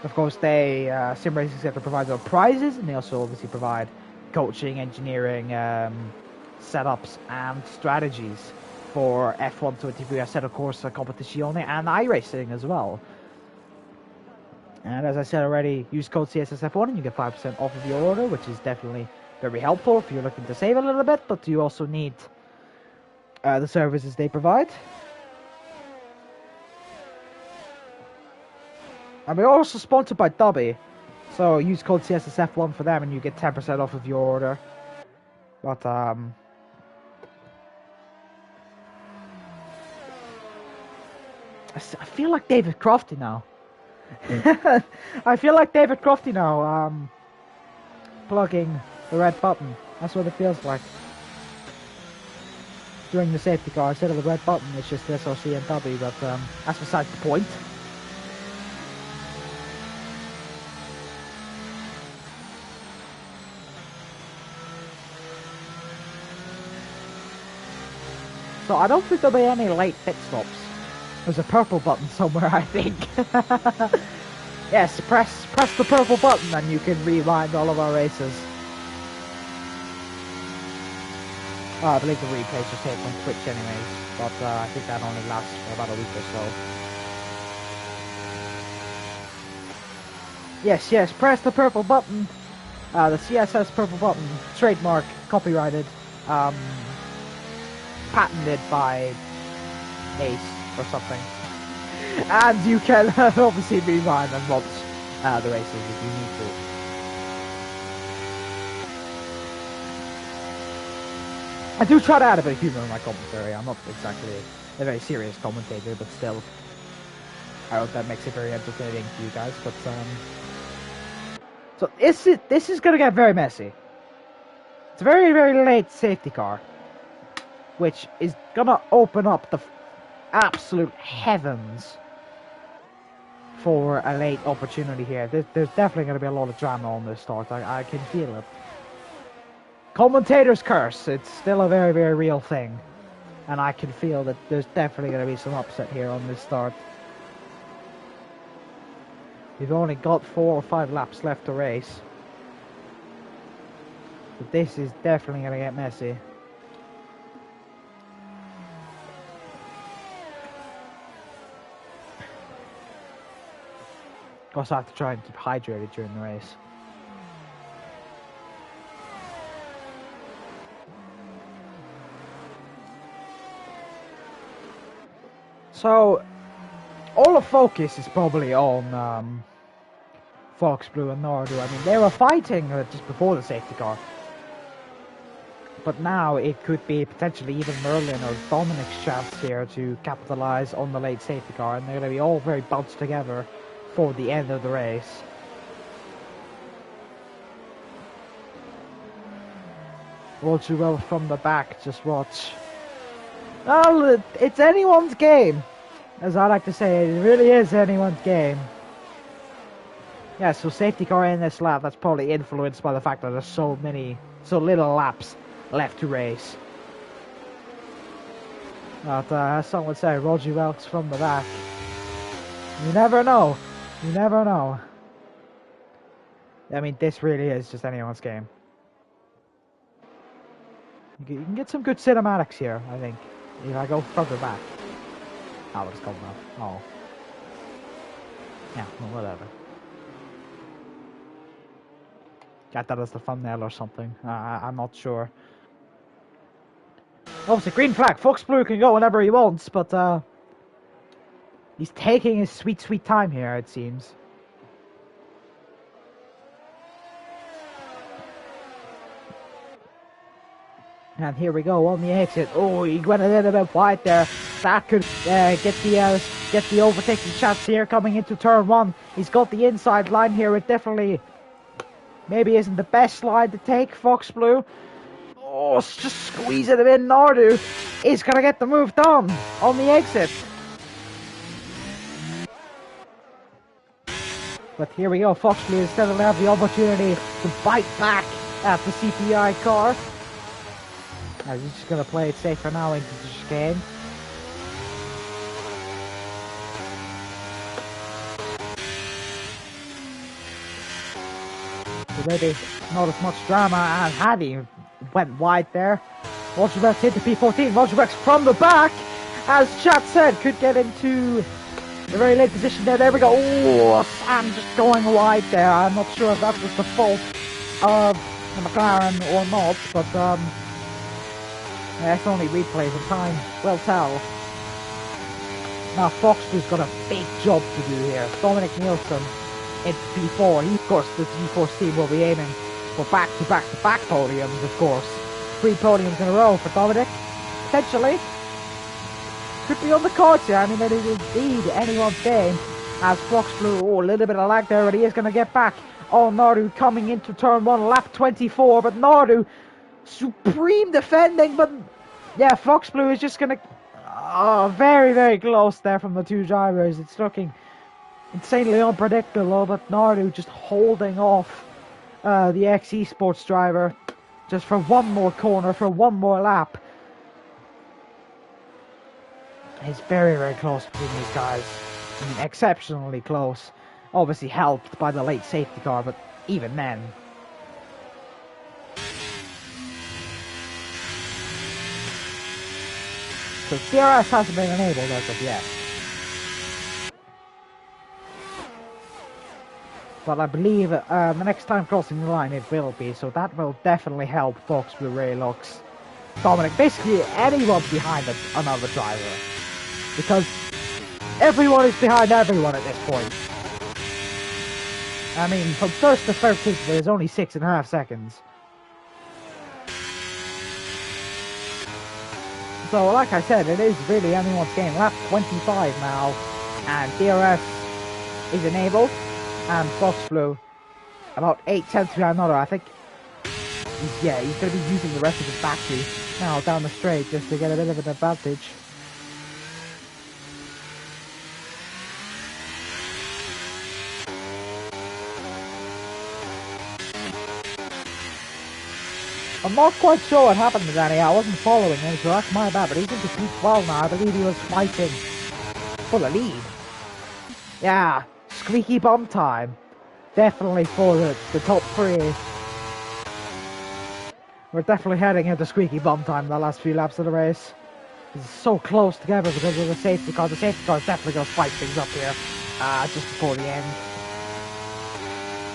Speaker 1: of course they Sim Racing Center provides our prizes, and they also obviously provide coaching, engineering, setups, and strategies for F123 Assetto Corsa Competizione and iRacing as well. And as I said already, use code CSSF1 and you get 5% off of your order, which is definitely very helpful if you're looking to save a little bit, but you also need the services they provide. And we're also sponsored by Dobby, so use code CSSF1 for them and you get 10% off of your order. But I feel like David Crofty now. I feel like David Crofty now, plugging the red button. That's what it feels like. During the safety car, instead of the red button, it's just SOC and Dobby, but that's besides the point. So I don't think there'll be any late pit stops. There's a purple button somewhere, I think. Yes, press the purple button and you can rewind all of our races. Oh, I believe the replays are taped on Twitch anyways, but I think that only lasts for about a week or so. Yes, yes, press the purple button. The CSS purple button, trademark, copyrighted, patented by Ace or something. And you can obviously rewind and watch the races if you need to. I do try to add a bit of humor in my commentary. I'm not exactly a very serious commentator, but still, I hope that makes it very entertaining to you guys. But so this is gonna get very messy. It's a very, very late safety car, which is gonna open up the absolute heavens for a late opportunity here. There's definitely gonna be a lot of drama on this start. I can feel it. Commentator's curse. It's still a very, very real thing, and I can feel that there's definitely gonna be some upset here on this start. We've only got 4 or 5 laps left to race. But this is definitely going to get messy. Also have to try and keep hydrated during the race. So, all the focus is probably on Fox Blue and Nordu. I mean, they were fighting just before the safety car. But now it could be potentially even Merlin or Dominic's chance here to capitalize on the late safety car. And they're going to be all very bunched together for the end of the race. Roger well from the back, just watch. Well, it's anyone's game. As I like to say, it really is anyone's game. Yeah, so safety car in this lap, that's probably influenced by the fact that there's so little laps left to race. But as someone would say, Roger Welks from the back. You never know. You never know. I mean, this really is just anyone's game. You can get some good cinematics here, I think. If I go further back. Oh, it's cold now. Oh. Yeah, well, whatever. Got that as the thumbnail or something. I'm not sure. Obviously, green flag. Fox Blue can go whenever he wants, but he's taking his sweet, sweet time here, it seems. And here we go on the exit. Oh, he went a little bit wide there. That could get the overtaking chance here coming into turn 1. He's got the inside line here. It definitely maybe isn't the best line to take, Fox Blue. Oh, just squeezing him in. Nordu is going to get the move done on the exit. But here we go. Fox Blue is still going to have the opportunity to bite back at the CPI car. He's just going to play it safe for now into the chicane. So maybe not as much drama as had he went wide there. Roger Wex into P14. Roger Wex from the back, as chat said, could get into a very late position there. There we go. Oh, Sam just going wide there. I'm not sure if that was the fault of the McLaren or not, but yeah, it's only replays and time will tell. Now Fox Blue's got a big job to do here. Dominic Nielsen in P4. He, of course, the G4 team will be aiming for back-to-back-to-back podiums, of course. 3 podiums in a row for Dominic. Potentially. Could be on the cards here. I mean, it is indeed anyone's game. As Fox Blue, oh, a little bit of lag there, but he is going to get back. Oh, Nordu coming into turn 1, lap 24, but Nordu supreme defending, but yeah, Fox Blue is just gonna very, very close there from the two drivers. It's looking insanely unpredictable, but Nordu just holding off the Esports driver just for one more corner, for one more lap. It's very, very close between these guys. I mean, exceptionally close. Obviously helped by the late safety car, but even then. So CRS hasn't been enabled as of yet. but I believe the next time crossing the line it will be, so that will definitely help Fox Blue, Raylux, Dominic, basically anyone behind another driver, because everyone is behind everyone at this point. I mean, from first to 13th, there's only 6.5 seconds. So, like I said, it is really anyone's game. Lap 25 now, and DRS is enabled, and Fox Blue about 8 tenths behind Noto. I think, he's going to be using the rest of his battery now down the straight just to get a bit of an advantage. I'm not quite sure what happened to Danny. I wasn't following him, so that's my bad. But he's into P12 now. I believe he was fighting for the lead. Yeah, squeaky bum time. Definitely for the top 3. We're definitely heading into squeaky bum time the last few laps of the race. It's so close together because of the safety car. The safety car is definitely going to spice things up here just before the end.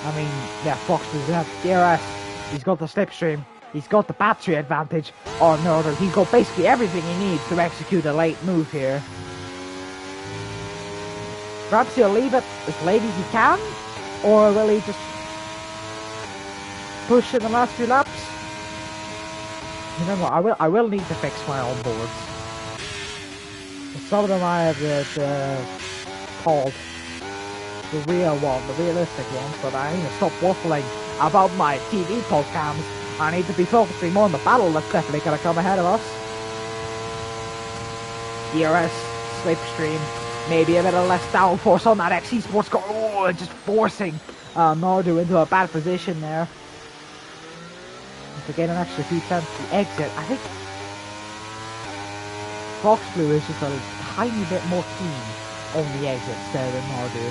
Speaker 1: I mean, yeah, Fox does have DRS. He's got the slipstream. He's got the battery advantage on Northern. He's got basically everything he needs to execute a late move here. Perhaps he'll leave it as late as he can, or will he just push in the last few laps? You know what? I will need to fix my onboards. Some of them I have called the real one, the realistic ones, but I need to stop waffling about my TV postcams. I need to be focusing more on the battle that's definitely going to come ahead of us. DRS, slipstream, maybe a bit of less downforce on that XC Sports car. Oh, just forcing Nordu into a bad position there. To get an extra few tenths to exit, I think Fox Blue is just a tiny bit more keen on the exits there than Nordu.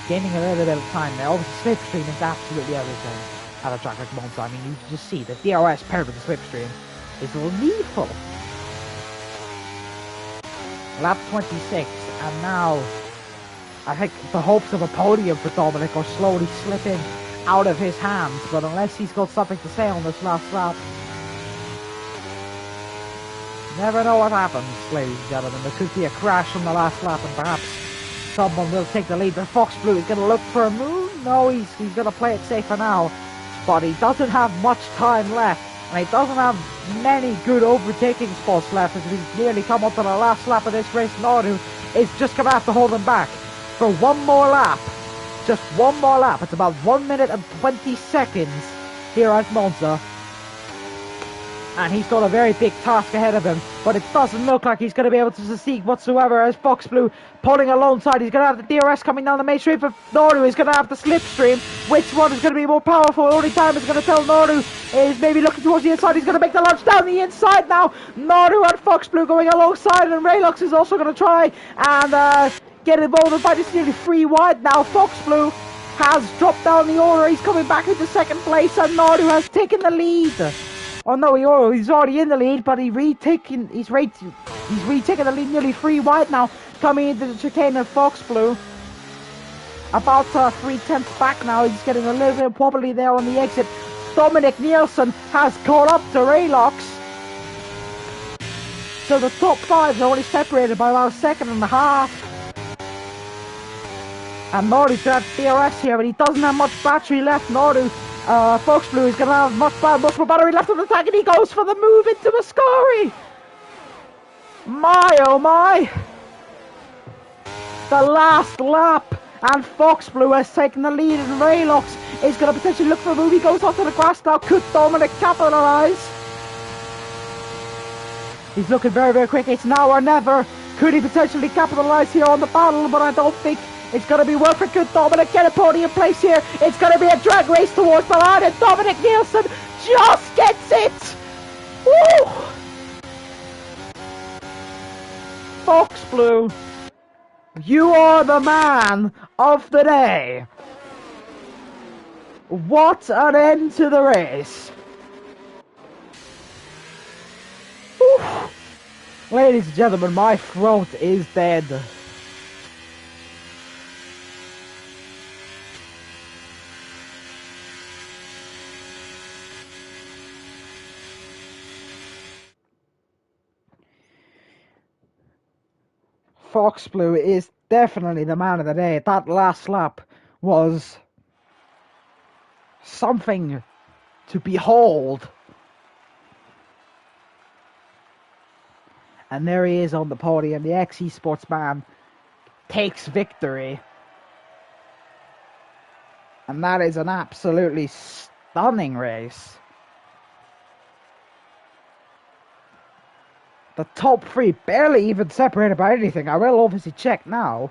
Speaker 1: Gaining a little bit of time there. Obviously, slipstream is absolutely everything at a track like Monza. I mean, you can just see the DRS paired with the slipstream is lethal. Lap 26, and now I think the hopes of a podium for Dominic are slowly slipping out of his hands, but unless he's got something to say on this last lap, never know what happens, ladies and gentlemen. There could be a crash on the last lap, and perhaps someone will take the lead. But Fox Blue is going to look for a move. No, he's going to play it safe for now. But he doesn't have much time left, and he doesn't have many good overtaking spots left, as he's nearly come up to the last lap of this race. Nordu is just going to have to hold him back for one more lap. Just one more lap. It's about 1 minute and 20 seconds here at Monza. And he's got a very big task ahead of him, but it doesn't look like he's going to be able to succeed whatsoever as Fox Blue pulling alongside. He's going to have the DRS coming down the main straight, but Nordu is going to have the slipstream. Which one is going to be more powerful? Only time is going to tell. Nordu is maybe looking towards the inside. He's going to make the lunge down the inside now. Nordu and Fox Blue going alongside, and Raylux is also going to try and get involved. But it's nearly 3 wide now. Fox Blue has dropped down the order. He's coming back into second place, and Nordu has taken the lead. Oh no, he's already in the lead, but he's retaking the lead nearly 3 wide now, coming into the chicane of Fox Blue. About 3 tenths back now. He's getting a little bit wobbly there on the exit. Dominic Nielsen has caught up to Raylux. So the top 5 are only separated by about 1.5 seconds. And Nordu's got DRS here, but he doesn't have much battery left. Nordu. Fox Blue is going to have much more battery left on the tank, and he goes for the move into Mascari. My, oh my. The last lap, and Fox Blue has taken the lead, and Raylux is going to potentially look for a move. He goes onto the grass now. Could Dominic capitalise? He's looking very, very quick. It's now or never. Could he potentially capitalise here on the battle? But I don't think it's going to be worth it. Could Dominic get a podium place here? It's going to be a drag race towards the line, and Dominic Nielsen just gets it! Woo! Fox Blue, you are the man of the day. What an end to the race. Whew. Ladies and gentlemen, my throat is dead. Fox Blue is definitely the man of the day. That last lap was something to behold. And there he is on the podium. The XE Sportsman takes victory. And that is an absolutely stunning race. The top three barely even separated by anything. I will obviously check now.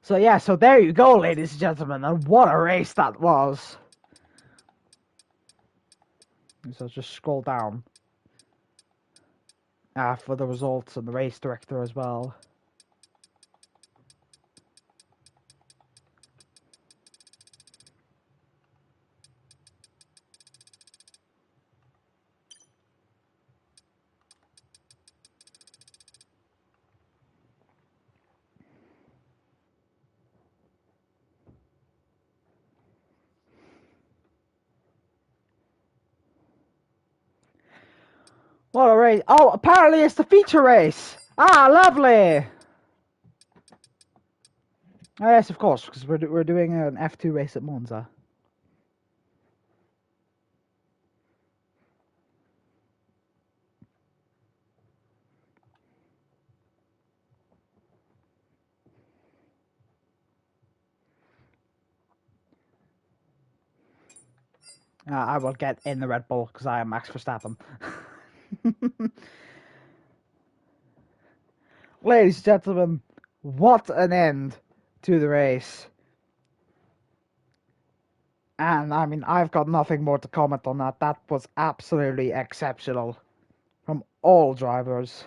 Speaker 1: So yeah, so there you go, ladies and gentlemen, and what a race that was. So just scroll down for the results and the race director as well. What a race. Oh, apparently it's the feature race. Ah, lovely. Oh, yes, of course, because we're doing an F2 race at Monza. I will get in the Red Bull because I am Max Verstappen. Ladies and gentlemen, what an end to the race. And I mean, I've got nothing more to comment on that. That was absolutely exceptional from all drivers.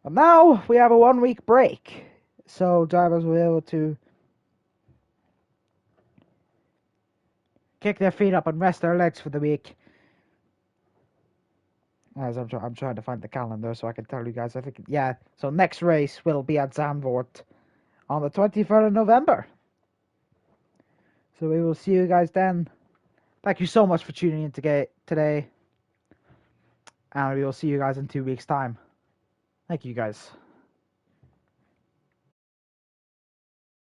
Speaker 1: But now we have a 1 week break, so drivers will be able to kick their feet up and rest their legs for the week. As I'm trying to find the calendar so I can tell you guys. I think, yeah, so next race will be at Zandvoort on the 23rd of November. So we will see you guys then. Thank you so much for tuning in today. And we will see you guys in 2 weeks' time. Thank you guys.